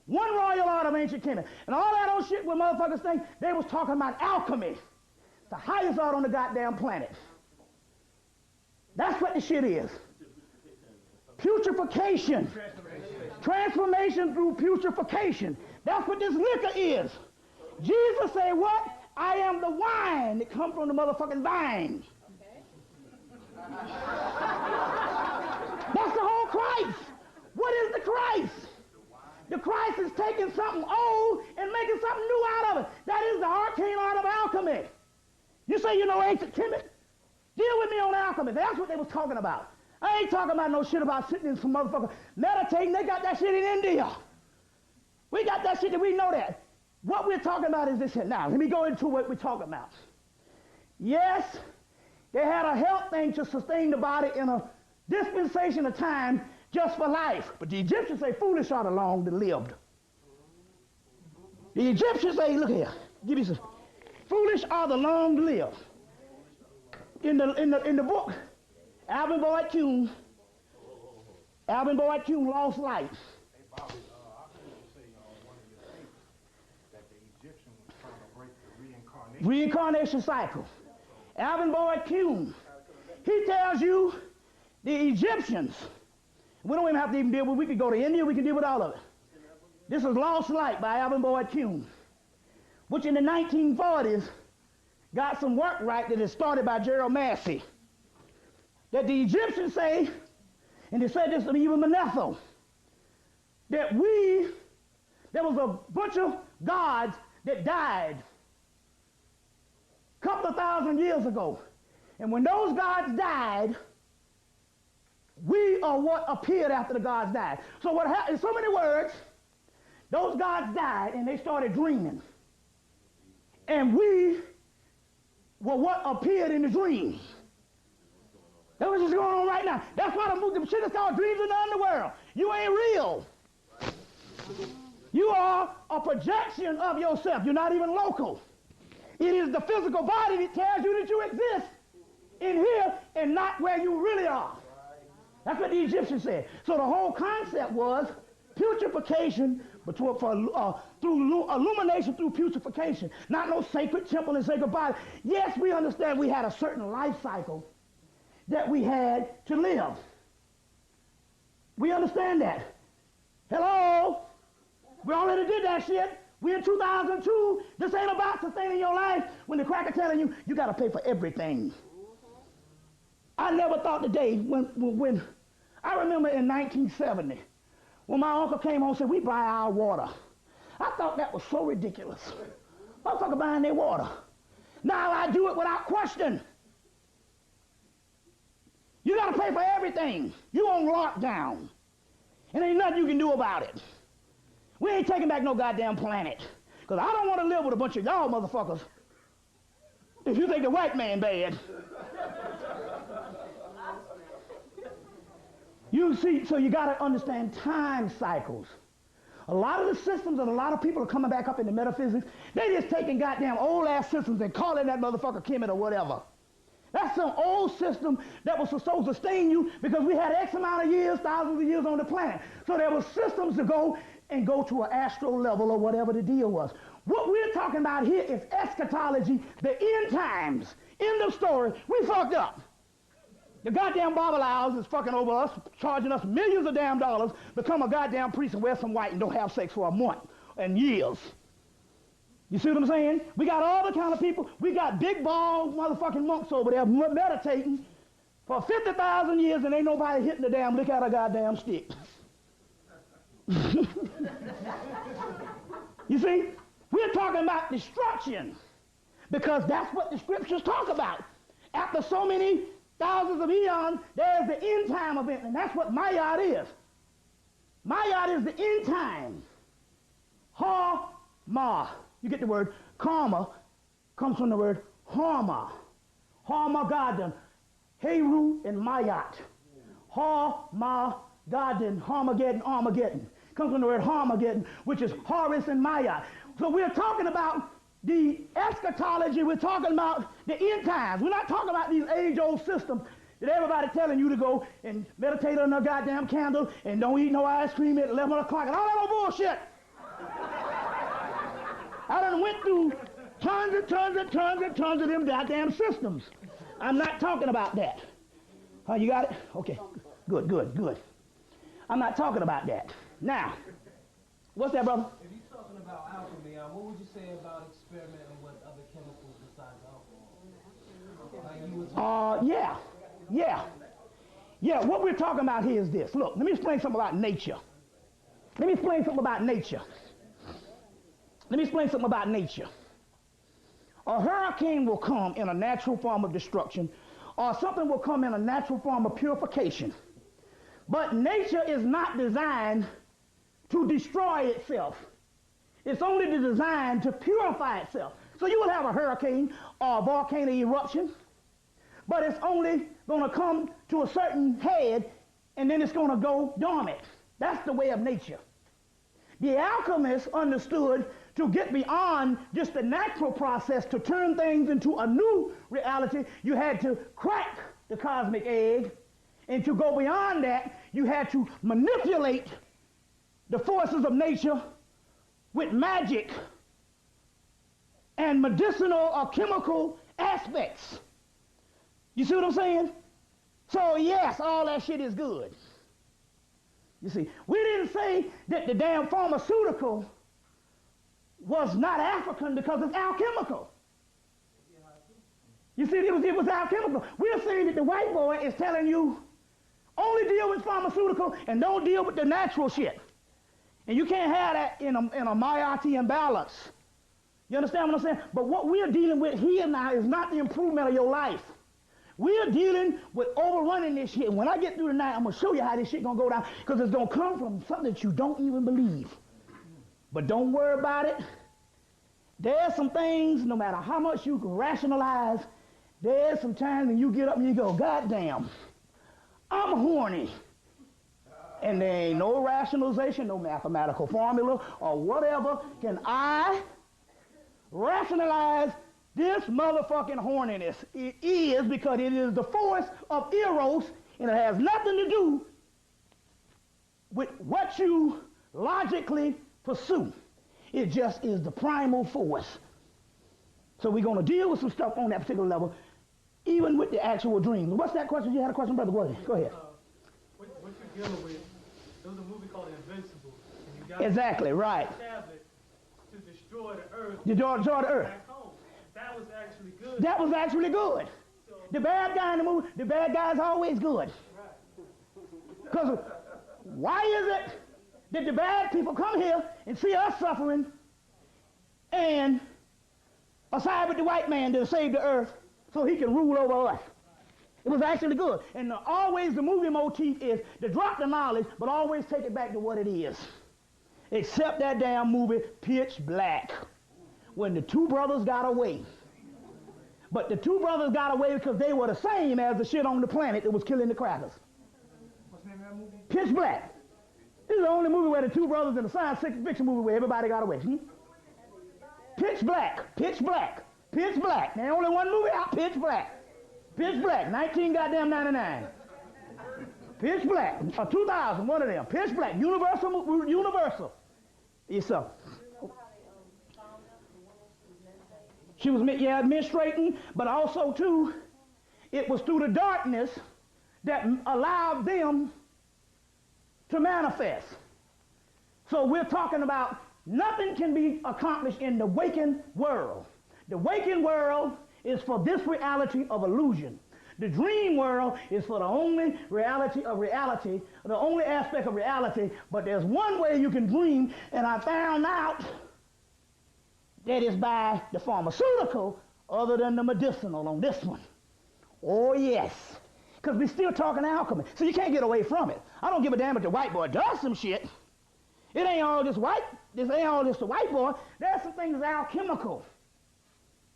One royal art of ancient chemistry. And all that old shit where motherfuckers think they was talking about alchemy. The highest art on the goddamn planet. That's what the shit is. Putrefaction. Transformation through putrefaction. That's what this liquor is. Jesus said what? I am the wine that comes from the motherfucking vine. That's the whole Christ. What is the Christ? The Christ is taking something old and making something new out of it. That is the arcane art of alchemy. You say you know ancient Kemet? Deal with me on alchemy. That's what they was talking about. I ain't talking about no shit about sitting in some motherfucker meditating. They got that shit in India. We got that shit and we know that. What we're talking about is this here. Now, let me go into what we're talking about. Yes, they had a health thing to sustain the body in a dispensation of time just for life. But the Egyptians say foolish are the long that lived. The Egyptians say, look here, give me some. Foolish are the long that live. In the book, Alvin Boyd Kuhn lost life. Hey, Bobby, I heard you say one of your things that the Egyptian was trying to break the reincarnation cycle. Alvin Boyd Kuhn, he tells you the Egyptians, we don't even have to even deal with, we could go to India, we can deal with all of it. This is Lost Light by Alvin Boyd Kuhn, which in the 1940s got some work right that is started by Gerald Massey. That the Egyptians say, and they said this to me even Manetho, that there was a bunch of gods that died a couple of thousand years ago. And when those gods died, we are what appeared after the gods died. So what happened, in so many words, those gods died and they started dreaming. And we were what appeared in the dream. That's what's going on right now. That's why the shit is called dreams in the underworld. You ain't real. You are a projection of yourself. You're not even local. It is the physical body that tells you that you exist in here and not where you really are. That's what the Egyptians said. So the whole concept was putrefaction through illumination through putrefaction. Not no sacred temple and sacred body. Yes, we understand we had a certain life cycle that we had to live. We understand that. Hello? We already did that shit. We're in 2002. This ain't about sustaining your life when the cracker telling you, you got to pay for everything. I never thought today when I remember in 1970 when my uncle came home and said, we buy our water. I thought that was so ridiculous. Motherfucker buying their water. Now I do it without question. You got to pay for everything. You on lockdown. And ain't nothing you can do about it. We ain't taking back no goddamn planet. Because I don't want to live with a bunch of y'all motherfuckers if you think the white man bad. You see, so you got to understand time cycles. A lot of the systems and a lot of people are coming back up into metaphysics. They just taking goddamn old ass systems and calling that motherfucker Kemet or whatever. That's some old system that was supposed to sustain you because we had X amount of years, thousands of years on the planet. So there were systems to go to an astral level or whatever the deal was. What we're talking about here is eschatology, the end times. End of story. We fucked up. The goddamn Babalaw's is fucking over us, charging us millions of damn dollars, become a goddamn priest and wear some white and don't have sex for a month and years. You see what I'm saying? We got all the kind of people. We got big bald motherfucking monks over there meditating for 50,000 years and ain't nobody hitting the damn lick out of a goddamn stick. You see? We're talking about destruction because that's what the scriptures talk about. After so many thousands of eons, there's the end time event, and that's what Mayat is. Mayat is the end time. Ha-ma. You get the word karma, comes from the word harma. Harmageddon. Heru and Mayat. Harmageddon, Armageddon. Comes from the word Harmageddon, which is Horus and Mayat. So we're talking about the eschatology, we're talking about the end times. We're not talking about these age-old systems that everybody telling you to go and meditate on a goddamn candle and don't eat no ice cream at 11 o'clock and all that old bullshit. I done went through tons and tons and tons and tons of them goddamn systems. I'm not talking about that. You got it? Okay. Good, good, good. I'm not talking about that. Now, what's that, brother? If you're talking about alchemy, what would you say about experimenting with other chemicals besides alcohol? Like you were talking Yeah, what we're talking about here is this. Look, let me explain something about nature. Let me explain something about nature. A hurricane will come in a natural form of destruction, or something will come in a natural form of purification. But nature is not designed to destroy itself. It's only designed to purify itself. So you will have a hurricane or a volcano eruption, but it's only going to come to a certain head, and then it's going to go dormant. That's the way of nature. The alchemists understood to get beyond just the natural process to turn things into a new reality, you had to crack the cosmic egg, and to go beyond that, you had to manipulate the forces of nature with magic and medicinal or chemical aspects. You see what I'm saying? So yes, all that shit is good. You see, we didn't say that the damn pharmaceutical was not African because it's alchemical. You see, it was alchemical. We're saying that the white boy is telling you only deal with pharmaceutical and don't deal with the natural shit. And you can't have that in a Mayati imbalance. You understand what I'm saying? But what we're dealing with here now is not the improvement of your life. We're dealing with overrunning this shit. When I get through tonight, I'm going to show you how this shit going to go down, because it's going to come from something that you don't even believe. But don't worry about it. There's some things, no matter how much you can rationalize, there's some times when you get up and you go, God damn, I'm horny. And there ain't no rationalization, no mathematical formula or whatever can I rationalize this motherfucking horniness. It is because it is the force of Eros, and it has nothing to do with what you logically pursue. It just is the primal force. So we're going to deal with some stuff on that particular level, even with the actual dreams. What's that question? You had a question, brother? Go ahead. What you're dealing with, there was a movie called Invincible. And you got exactly, right. Tablet to destroy the earth. Destroy the earth. Back home. That was actually good. That was actually good. So, the bad guy in the movie, the bad guy is always good. Because why is it that the bad people come here and see us suffering and aside with the white man to save the earth so he can rule over us? It was actually good. And always the movie motif is to drop the knowledge, but always take it back to what it is. Except that damn movie, Pitch Black, when the two brothers got away. But the two brothers got away because they were the same as the shit on the planet that was killing the crackers. what's the name of that movie? Pitch Black. This is the only movie where the two brothers in a science fiction movie where everybody got away. Pitch Black. Pitch Black. Pitch Black. There's only one movie out, Pitch Black. Pitch Black, 1999. Pitch Black, 2000, one of them. Pitch Black, Universal. Yes, sir. She was menstruating, but also too, it was through the darkness that allowed them to manifest. So we're talking about nothing can be accomplished in the waking world. The waking world is for this reality of illusion. The dream world is for the only reality of reality, the only aspect of reality, but there's one way you can dream, and I found out that is by the pharmaceutical other than the medicinal on this one. Oh yes, because we're still talking alchemy, so you can't get away from it. I don't give a damn if the white boy does some shit. It ain't all just white, this ain't all just the white boy. There's some things alchemical.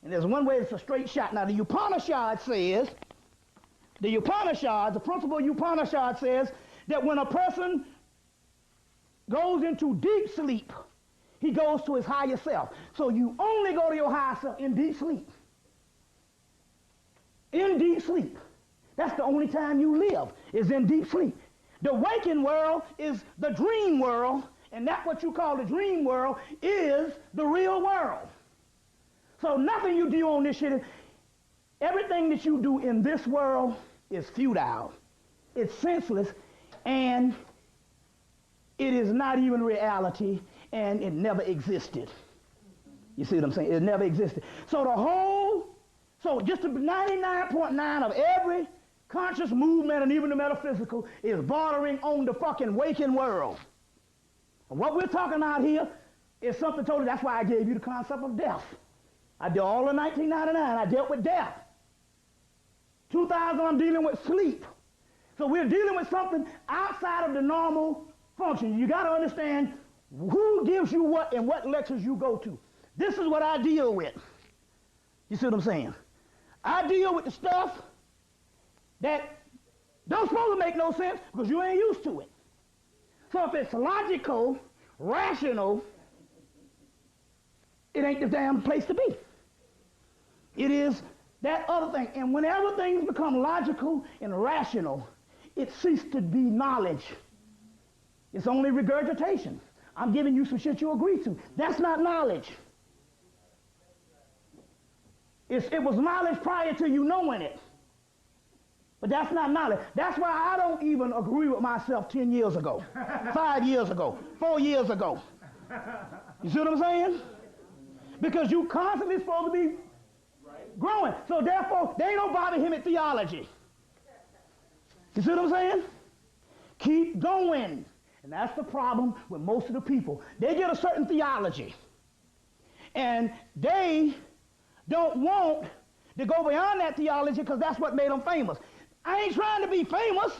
And there's one way it's a straight shot. Now the Upanishad says, the principal Upanishad says that when a person goes into deep sleep, he goes to his higher self. So you only go to your higher self in deep sleep. In deep sleep. That's the only time you live, is in deep sleep. The waking world is the dream world, and that what you call the dream world is the real world. So nothing you do on this shit, everything that you do in this world is futile. It's senseless, and it is not even reality, and it never existed. You see what I'm saying? It never existed. So just 99.9 of every conscious movement and even the metaphysical is bordering on the fucking waking world. And what we're talking about here is something totally, that's why I gave you the concept of death. I did all of 1999. I dealt with death. 2000, I'm dealing with sleep. So we're dealing with something outside of the normal function. You got to understand who gives you what and what lectures you go to. This is what I deal with. You see what I'm saying? I deal with the stuff that don't supposed to make no sense because you ain't used to it. So if it's logical, rational, it ain't the damn place to be. It is that other thing. And whenever things become logical and rational, it ceases to be knowledge. It's only regurgitation. I'm giving you some shit you agree to. That's not knowledge. It was knowledge prior to you knowing it. But that's not knowledge. That's why I don't even agree with myself 10 years ago, 5 years ago, 4 years ago. You see what I'm saying? Because you constantly supposed to be growing. So therefore, they ain't no Bobby Hemmitt theology. You see what I'm saying? Keep going. And that's the problem with most of the people. They get a certain theology. And they don't want to go beyond that theology because that's what made them famous. I ain't trying to be famous.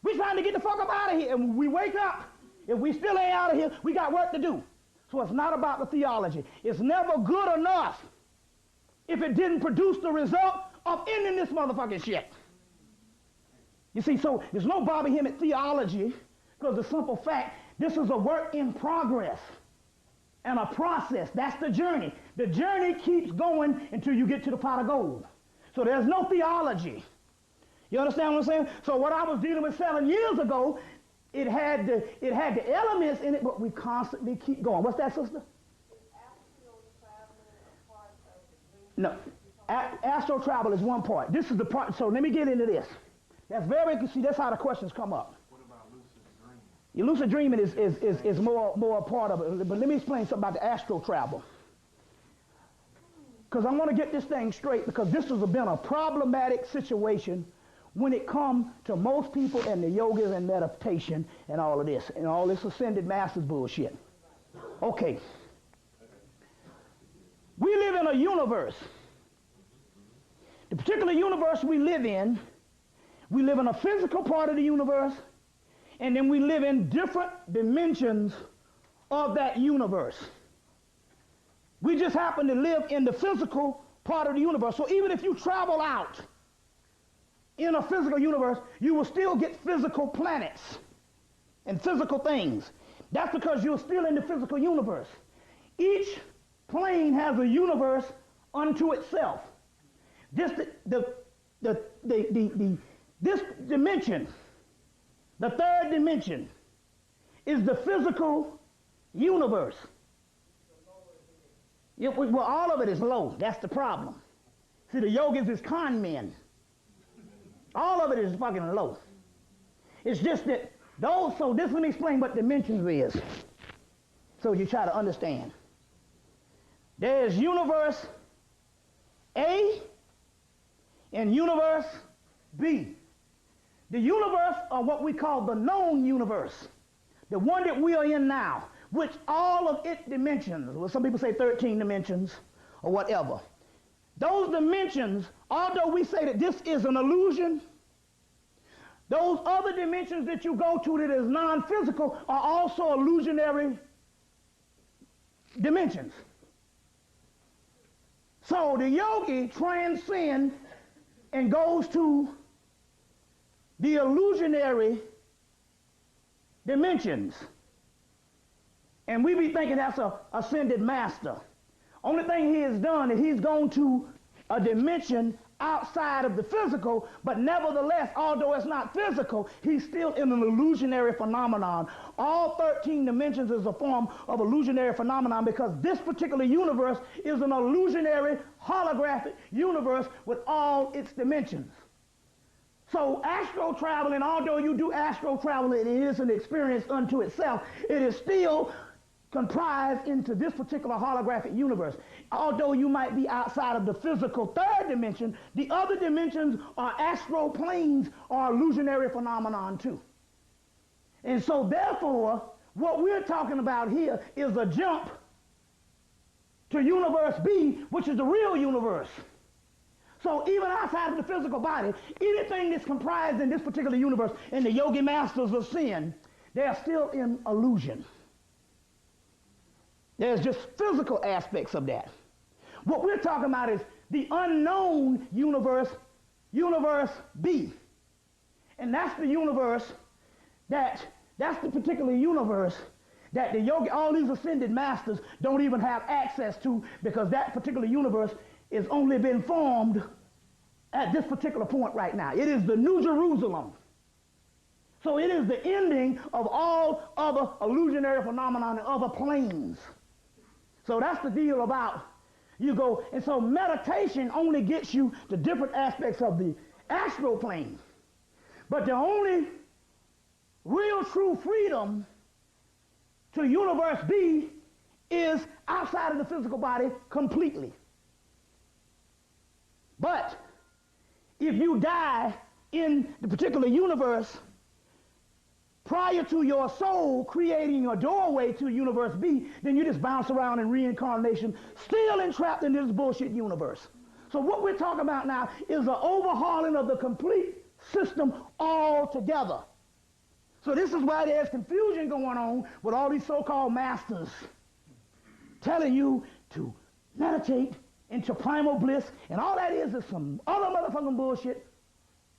We're trying to get the fuck up out of here. And when we wake up, if we still ain't out of here, we got work to do. So it's not about the theology. It's never good enough if it didn't produce the result of ending this motherfucking shit. You see, so there's no Bobby Hemmitt theology because the simple fact, this is a work in progress and a process. That's the journey. The journey keeps going until you get to the pot of gold. So there's no theology. You understand what I'm saying? So what I was dealing with 7 years ago, it had the elements in it, but we constantly keep going. What's that, sister? No, astral travel is one part. This is the part. So let me get into this. That's that's how the questions come up. What about lucid dreaming? Your lucid dreaming is more a part of it. But let me explain something about the astral travel. Because I want to get this thing straight, because this has been a problematic situation when it comes to most people and the yogas and meditation and all of this, and all this ascended masters bullshit. Okay. We live in a universe. The particular universe we live in a physical part of the universe, and then we live in different dimensions of that universe. We just happen to live in the physical part of the universe. So even if you travel out in a physical universe, you will still get physical planets and physical things. That's because you're still in the physical universe. Each plane has a universe unto itself. This dimension, the third dimension, is the physical universe. Well, all of it is low. That's the problem. See, the yogis is con men. All of it is fucking low. It's just that those, so this, let me explain what dimensions is, so you try to understand. There's universe A and universe B. The universe are what we call the known universe, the one that we are in now, which all of its dimensions, well, some people say 13 dimensions or whatever. Those dimensions, although we say that this is an illusion, those other dimensions that you go to that is non-physical are also illusionary dimensions. So the yogi transcends and goes to the illusionary dimensions. And we be thinking that's a ascended master. Only thing he has done is he's gone to a dimension outside of the physical, but nevertheless, although it's not physical, he's still in an illusionary phenomenon. All 13 dimensions is a form of illusionary phenomenon because this particular universe is an illusionary holographic universe with all its dimensions. So astral traveling, although you do astral traveling, it is an experience unto itself, it is still comprised into this particular holographic universe. Although you might be outside of the physical third dimension, the other dimensions are astral planes or illusionary phenomenon too. And so therefore, what we're talking about here is a jump to universe B, which is the real universe. So even outside of the physical body, anything that's comprised in this particular universe, in the yogi masters of sin, they are still in illusion. There's just physical aspects of that. What we're talking about is the unknown universe, universe B. And that's the universe that's the particular universe that the yogi, all these ascended masters don't even have access to, because that particular universe is only been formed at this particular point right now. It is the New Jerusalem. So it is the ending of all other illusionary phenomena in other planes. So that's the deal about you go. And so meditation only gets you to different aspects of the astral plane. But the only real true freedom to universe B is outside of the physical body completely. But if you die in the particular universe prior to your soul creating a doorway to universe B, then you just bounce around in reincarnation, still entrapped in this bullshit universe. So what we're talking about now is an overhauling of the complete system altogether. So this is why there's confusion going on with all these so-called masters telling you to meditate into primal bliss, and all that is some other motherfucking bullshit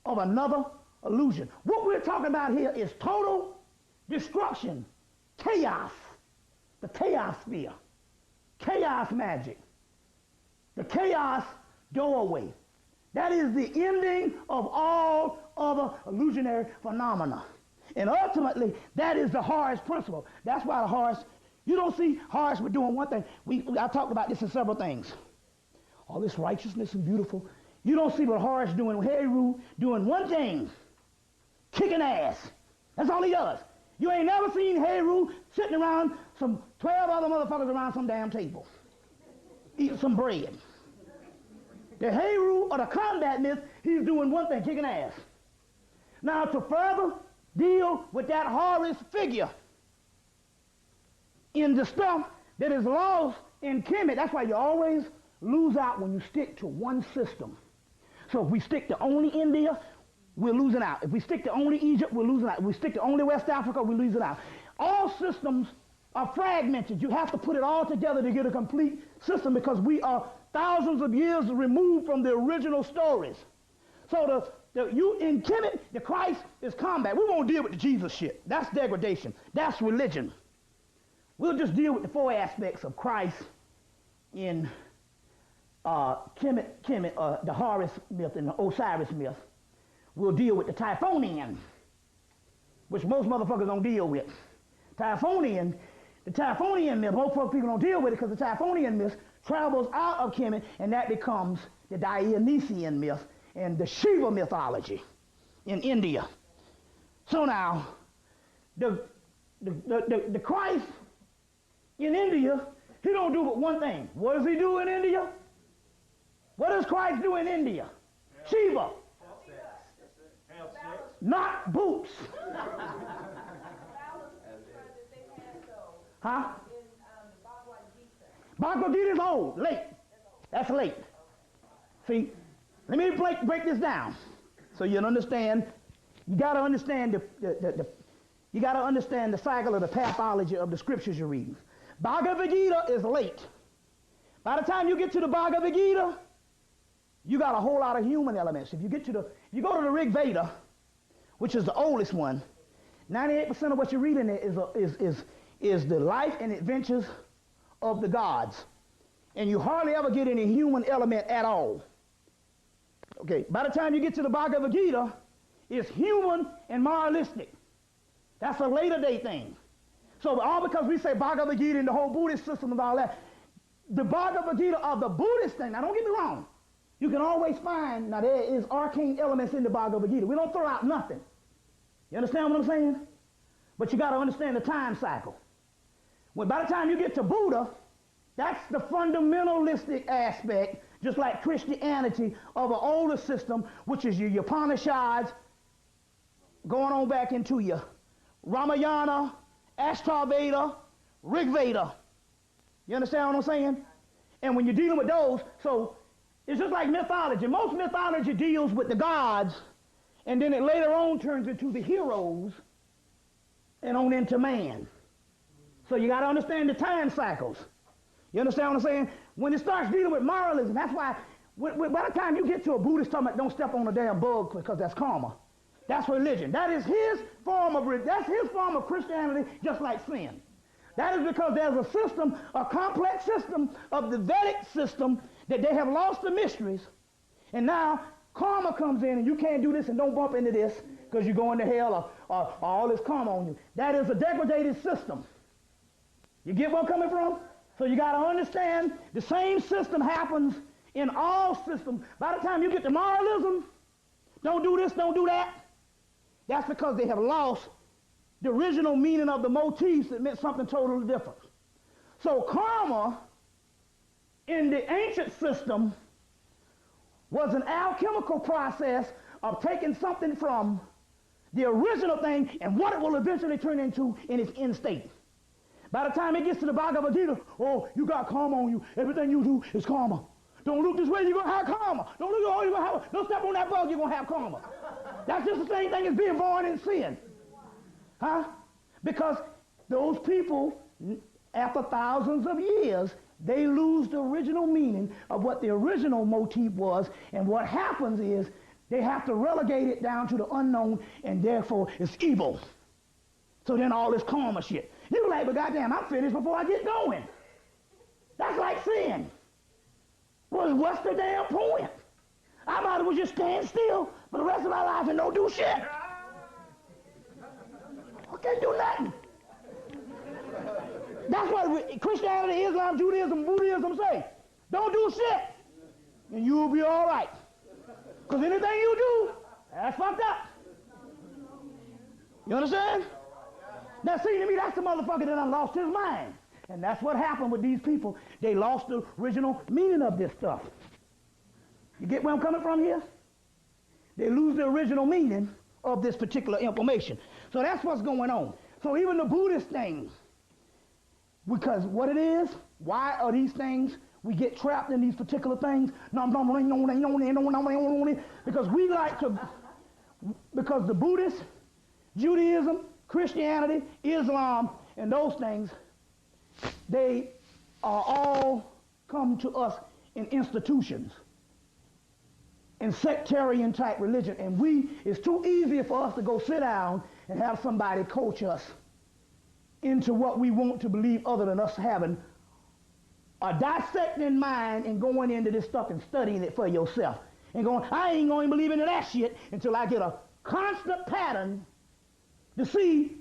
of another illusion. What we're talking about here is total destruction, chaos, the chaos sphere, chaos magic, the chaos doorway. That is the ending of all other illusionary phenomena. And ultimately, that is the Horus principle. That's why the Horus, you don't see Horus with doing one thing. I talked about this in several things. All this righteousness and beautiful. You don't see what Horus doing, Heru doing one thing, kicking ass. That's all he does. You ain't never seen Heru sitting around some 12 other motherfuckers around some damn table, eating some bread. The Heru or the combat myth, he's doing one thing, kicking ass. Now to further deal with that Horus figure in the stuff that is lost in Kemet, that's why you always lose out when you stick to one system. So if we stick to only India, we're losing out. If we stick to only Egypt, we're losing out. If we stick to only West Africa, we're losing out. All systems are fragmented. You have to put it all together to get a complete system, because we are thousands of years removed from the original stories. So in Kemet, the Christ is combat. We won't deal with the Jesus shit. That's degradation. That's religion. We'll just deal with the four aspects of Christ in Kemet, the Horus myth and the Osiris myth. We'll deal with the Typhonian, which most motherfuckers don't deal with. The Typhonian myth, most people don't deal with it because the Typhonian myth travels out of Kemet, and that becomes the Dionysian myth and the Shiva mythology in India. So now, the Christ in India, he don't do but one thing. What does he do in India? What does Christ do in India? Shiva. Not boots. Huh? Bhagavad Gita is old, late. That's late. See, let me break this down so you'll understand. You got to understand you got to understand the cycle of the pathology of the scriptures you're reading. Bhagavad Gita is late. By the time you get to the Bhagavad Gita, you got a whole lot of human elements. If you go to the Rig Veda, which is the oldest one, 98% of what you're reading is the life and adventures of the gods. And you hardly ever get any human element at all. Okay, by the time you get to the Bhagavad Gita, it's human and moralistic. That's a later day thing. So all because we say Bhagavad Gita and the whole Buddhist system and all that, the Bhagavad Gita of the Buddhist thing, now don't get me wrong, you can always find, now there is arcane elements in the Bhagavad Gita. We don't throw out nothing. You understand what I'm saying? But you got to understand the time cycle. When by the time you get to Buddha, that's the fundamentalistic aspect, just like Christianity, of an older system, which is your Upanishads, going on back into your Ramayana, Ashtarveda, Rig Veda. You understand what I'm saying? And when you're dealing with those, so it's just like mythology. Most mythology deals with the gods, and then it later on turns into the heroes and on into man. So you got to understand the time cycles. You understand what I'm saying? When it starts dealing with moralism, that's why by the time you get to a Buddhist talking about don't step on a damn bug because that's karma, that's religion. That is his form of Christianity, just like sin. That is because there's a system, a complex system of the Vedic system that they have lost the mysteries. And now karma comes in and you can't do this and don't bump into this because you're going to hell or all this karma on you. That is a degraded system. You get where I'm coming from? So you got to understand the same system happens in all systems. By the time you get to moralism, don't do this, don't do that, that's because they have lost the original meaning of the motifs that meant something totally different. So karma in the ancient system was an alchemical process of taking something from the original thing and what it will eventually turn into in its end state. By the time it gets to the Bhagavad Gita, oh, you got karma on you. Everything you do is karma. Don't look this way, you're going to have karma. Don't look, oh, you're going to have, don't step on that bug, you're going to have karma. That's just the same thing as being born in sin. Huh? Because those people, after thousands of years, they lose the original meaning of what the original motif was, and what happens is they have to relegate it down to the unknown, and therefore it's evil. So then all this karma shit. You're like, but goddamn, I'm finished before I get going. That's like sin. Well, what's the damn point? I might as well just stand still for the rest of my life and don't do shit. I can't do nothing. That's what Christianity, Islam, Judaism, Buddhism say. Don't do shit, and you'll be all right. Because anything you do, that's fucked up. You understand? Now, see, to me, that's the motherfucker that done lost his mind. And that's what happened with these people. They lost the original meaning of this stuff. You get where I'm coming from here? They lose the original meaning of this particular information. So that's what's going on. So even the Buddhist things, because what it is, why are these things, we get trapped in these particular things? Because we like to, because the Buddhists, Judaism, Christianity, Islam, and those things, they are all come to us in institutions, in sectarian type religion. And it's too easy for us to go sit down and have somebody coach us into what we want to believe other than us having a dissecting mind and going into this stuff and studying it for yourself. And going, I ain't going to believe into that shit until I get a constant pattern to see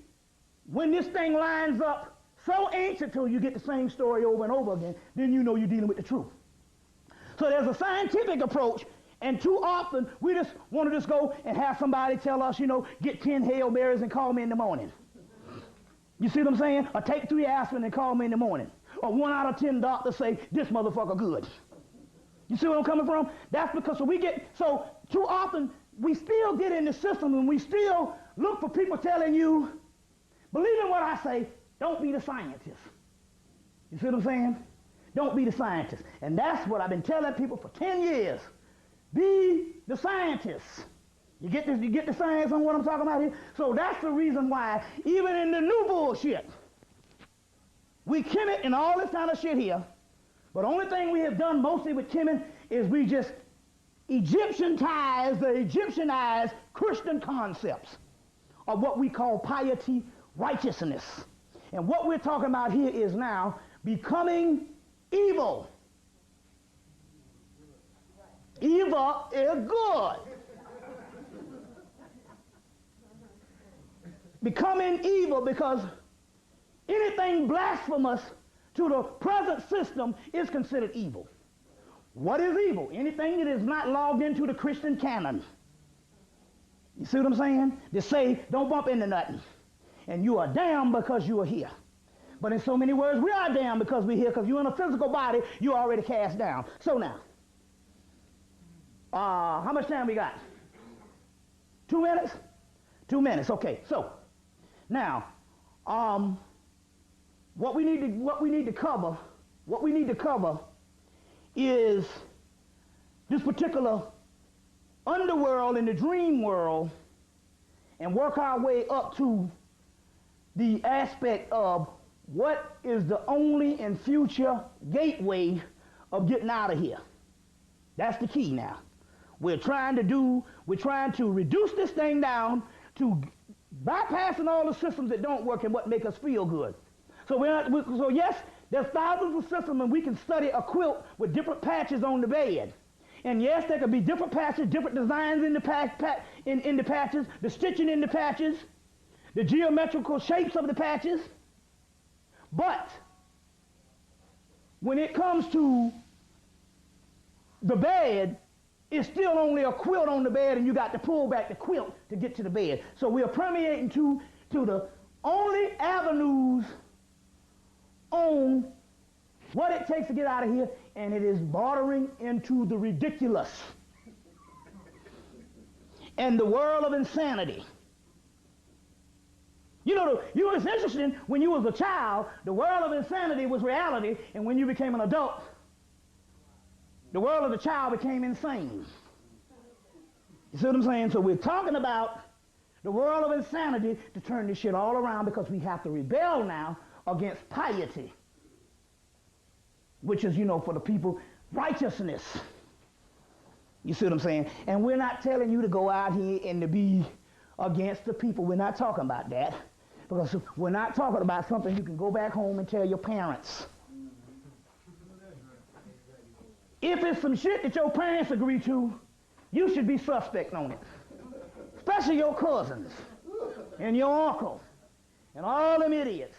when this thing lines up so ancient till you get the same story over and over again, then you know you're dealing with the truth. So there's a scientific approach, and too often we just want to just go and have somebody tell us, you know, get 10 Hail Marys and call me in the morning. You see what I'm saying? Or take 3 aspirin and call me in the morning. Or 1 out of 10 doctors say, this motherfucker good. You see where I'm coming from? That's because so too often we still get in the system and we still look for people telling you, believe in what I say, don't be the scientist. You see what I'm saying? Don't be the scientist. And that's what I've been telling people for 10 years. Be the scientist. You get this? You get the science on what I'm talking about here? So that's the reason why, even in the new bullshit, we Kemet and all this kind of shit here, but the only thing we have done mostly with Kemet is we just Egyptianized Christian concepts of what we call piety, righteousness. And what we're talking about here is now becoming evil. Evil is good. Becoming evil, because anything blasphemous to the present system is considered evil. What is evil? Anything that is not logged into the Christian canon. You see what I'm saying? They say, don't bump into nothing. And you are damned because you are here. But in so many words, we are damned because we're here, because you're in a physical body, you're already cast down. So now, how much time we got? 2 minutes? 2 minutes, okay. So, now, what we need to cover is this particular underworld and the dream world and work our way up to the aspect of what is the only and future gateway of getting out of here. That's the key now. We're trying to reduce this thing down to bypassing all the systems that don't work and what make us feel good. So yes, there's thousands of systems, and we can study a quilt with different patches on the bed. And yes, there could be different patches, different designs in the patches, the stitching in the patches, the geometrical shapes of the patches. But when it comes to the bed, it's still only a quilt on the bed, and you got to pull back the quilt to get to the bed. So we are permeating to the only avenues on what it takes to get out of here, and it is bordering into the ridiculous and the world of insanity. You know, it's interesting, when you was a child, the world of insanity was reality, and when you became an adult, the world of the child became insane. You see what I'm saying? So we're talking about the world of insanity to turn this shit all around, because we have to rebel now against piety, which is, you know, for the people, righteousness. You see what I'm saying? And we're not telling you to go out here and to be against the people. We're not talking about that, because we're not talking about something you can go back home and tell your parents. If it's some shit that your parents agree to, you should be suspect on it. Especially your cousins and your uncle and all them idiots.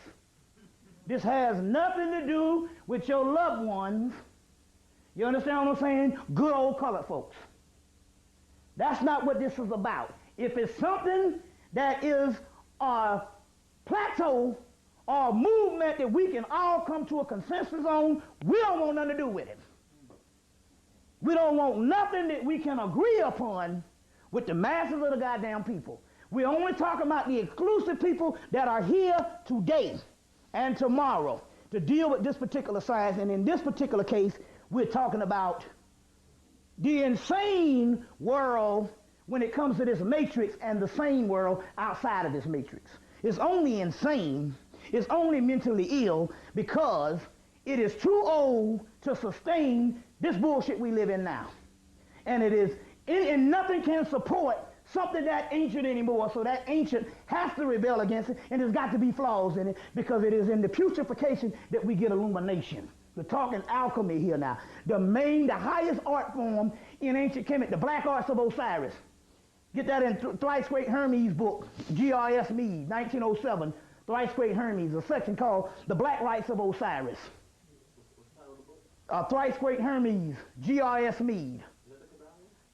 This has nothing to do with your loved ones. You understand what I'm saying? Good old colored folks. That's not what this is about. If it's something that is a plateau or a movement that we can all come to a consensus on, we don't want nothing to do with it. We don't want nothing that we can agree upon with the masses of the goddamn people. We're only talking about the exclusive people that are here today and tomorrow to deal with this particular science. And in this particular case, we're talking about the insane world when it comes to this matrix, and the sane world outside of this matrix. It's only insane, it's only mentally ill, because it is too old to sustain this bullshit we live in now. And it is, and nothing can support something that ancient anymore, so that ancient has to rebel against it, and there's got to be flaws in it, because it is in the putrefaction that we get illumination. We're talking alchemy here now. The highest art form in ancient Kemet, the black arts of Osiris. Get that in Thrice Great Hermes book, G.R.S. Mead, 1907, Thrice Great Hermes, a section called The Black Rites of Osiris. Thrice Great Hermes, G.R.S. Mead.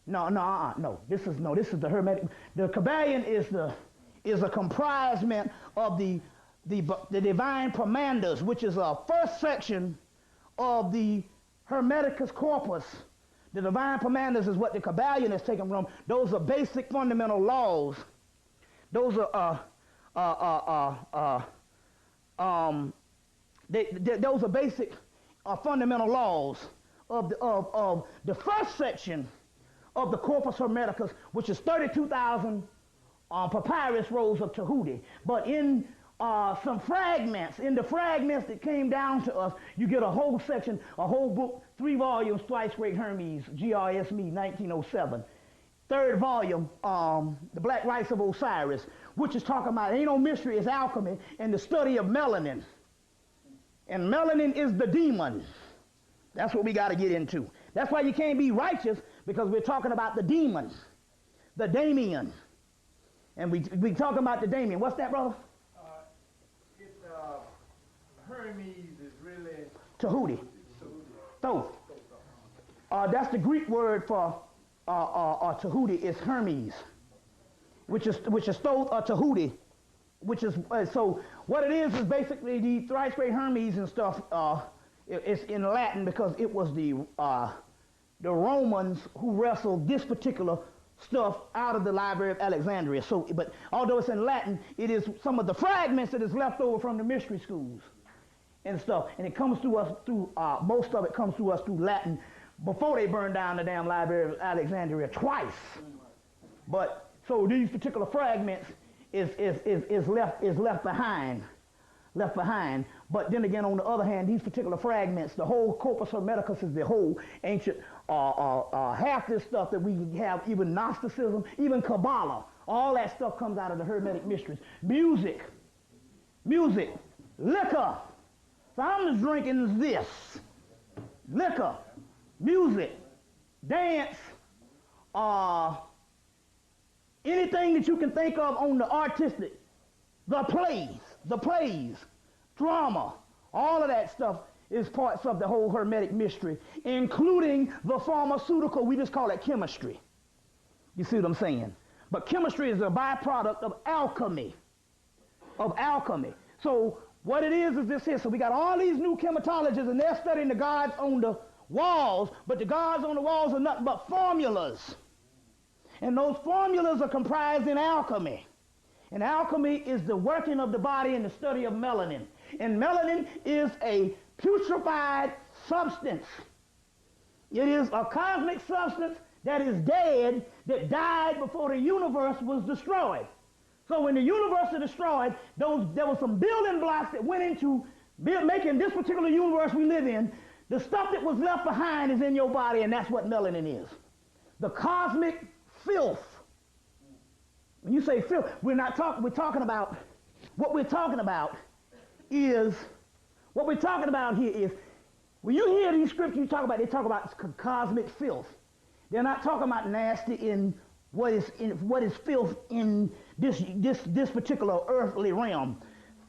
No. This is the Hermetic. The Kabbalion is a comprisement of the divine commanders, which is a first section of the Hermeticus corpus. The divine commanders is what the Kabbalion is taken from. Those are basic fundamental laws. Those are those are basic fundamental laws of the first section of the Corpus Hermeticus, which is 32,000 papyrus rolls of Tahuti. But in some fragments, in the fragments that came down to us, you get a whole section, a whole book, 3 volumes, Thrice Great Hermes, G.R.S. Mead, 1907. 3rd volume, The Black Rites of Osiris, which is talking about, ain't no mystery, it's alchemy and the study of melanin. And melanin is the demon. That's what we got to get into. That's why you can't be righteous, because we're talking about the demon, the Damien. And we talking about the Damien. What's that, brother? Hermes is really Tahuti. Thoth. That's the Greek word for Tahuti is Hermes, which is Thoth or Tahuti, which is so what it is basically the Thrice Great Hermes and stuff. It's in Latin because it was the Romans who wrestled this particular stuff out of the Library of Alexandria. So, but although it's in Latin, it is some of the fragments that is left over from the mystery schools. and stuff, and it comes to us through, most of it comes to us through Latin before they burned down the damn Library of Alexandria twice. But, so these particular fragments is left behind. But then again, on the other hand, these particular fragments, the whole Corpus Hermeticus is the whole ancient, half this stuff that we have, even Gnosticism, even Kabbalah, all that stuff comes out of the Hermetic mysteries. Music, liquor. So I'm just drinking this. Liquor, music, dance, anything that you can think of on the artistic, the plays, drama, all of that stuff is parts of the whole Hermetic mystery, including the pharmaceutical, we just call it chemistry. You see what I'm saying? But chemistry is a byproduct of alchemy. So what it is this here. So we got all these new chematologists, and they're studying the gods on the walls, but the gods on the walls are nothing but formulas. And those formulas are comprised in alchemy. And alchemy is the working of the body and the study of melanin. And melanin is a putrefied substance. It is a cosmic substance that is dead, that died before the universe was destroyed. So when the universe was destroyed, there were some building blocks that went into making this particular universe we live in. The stuff that was left behind is in your body, and that's what melanin is. The cosmic filth. When you say filth, we're talking about here is, when you hear these scriptures they talk about cosmic filth. They're not talking about nasty in what is filth in this particular earthly realm.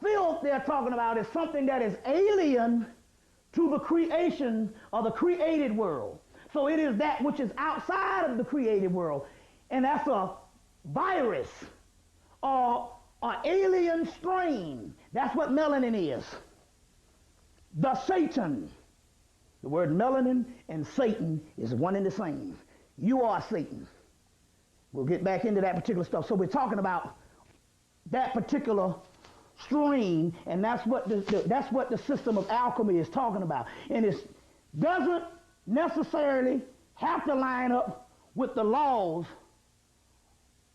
Filth they're talking about is something that is alien to the creation or the created world. So it is that which is outside of the created world. And that's a virus or an alien strain. That's what melanin is. The Satan. The word melanin and Satan is one and the same. You are Satan. We'll get back into that particular stuff. So we're talking about that particular strain, and that's what the system of alchemy is talking about. And it doesn't necessarily have to line up with the laws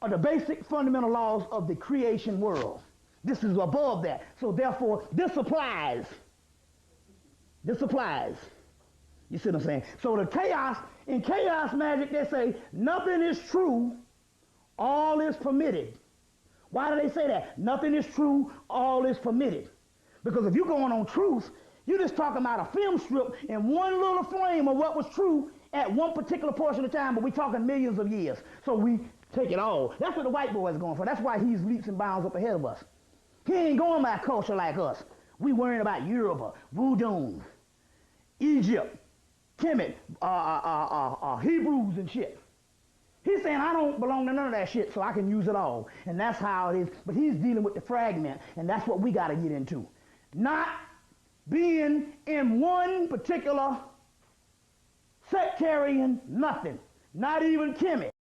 or the basic fundamental laws of the creation world. This is above that. So therefore, this applies. You see what I'm saying? So in chaos magic, they say nothing is true, all is permitted. Why do they say that? Nothing is true, all is permitted. Because if you're going on truth, you're just talking about a film strip in one little frame of what was true at one particular portion of time, but we're talking millions of years. So we take it all. That's what the white boy is going for. That's why he's leaps and bounds up ahead of us. He ain't going by culture like us. We worrying about Yoruba, Voodoo, Egypt, Kemet, Hebrews and shit. He's saying, I don't belong to none of that shit, so I can use it all. And that's how it is. But he's dealing with the fragment, and that's what we got to get into. Not being in one particular sectarian nothing, not even Kemet.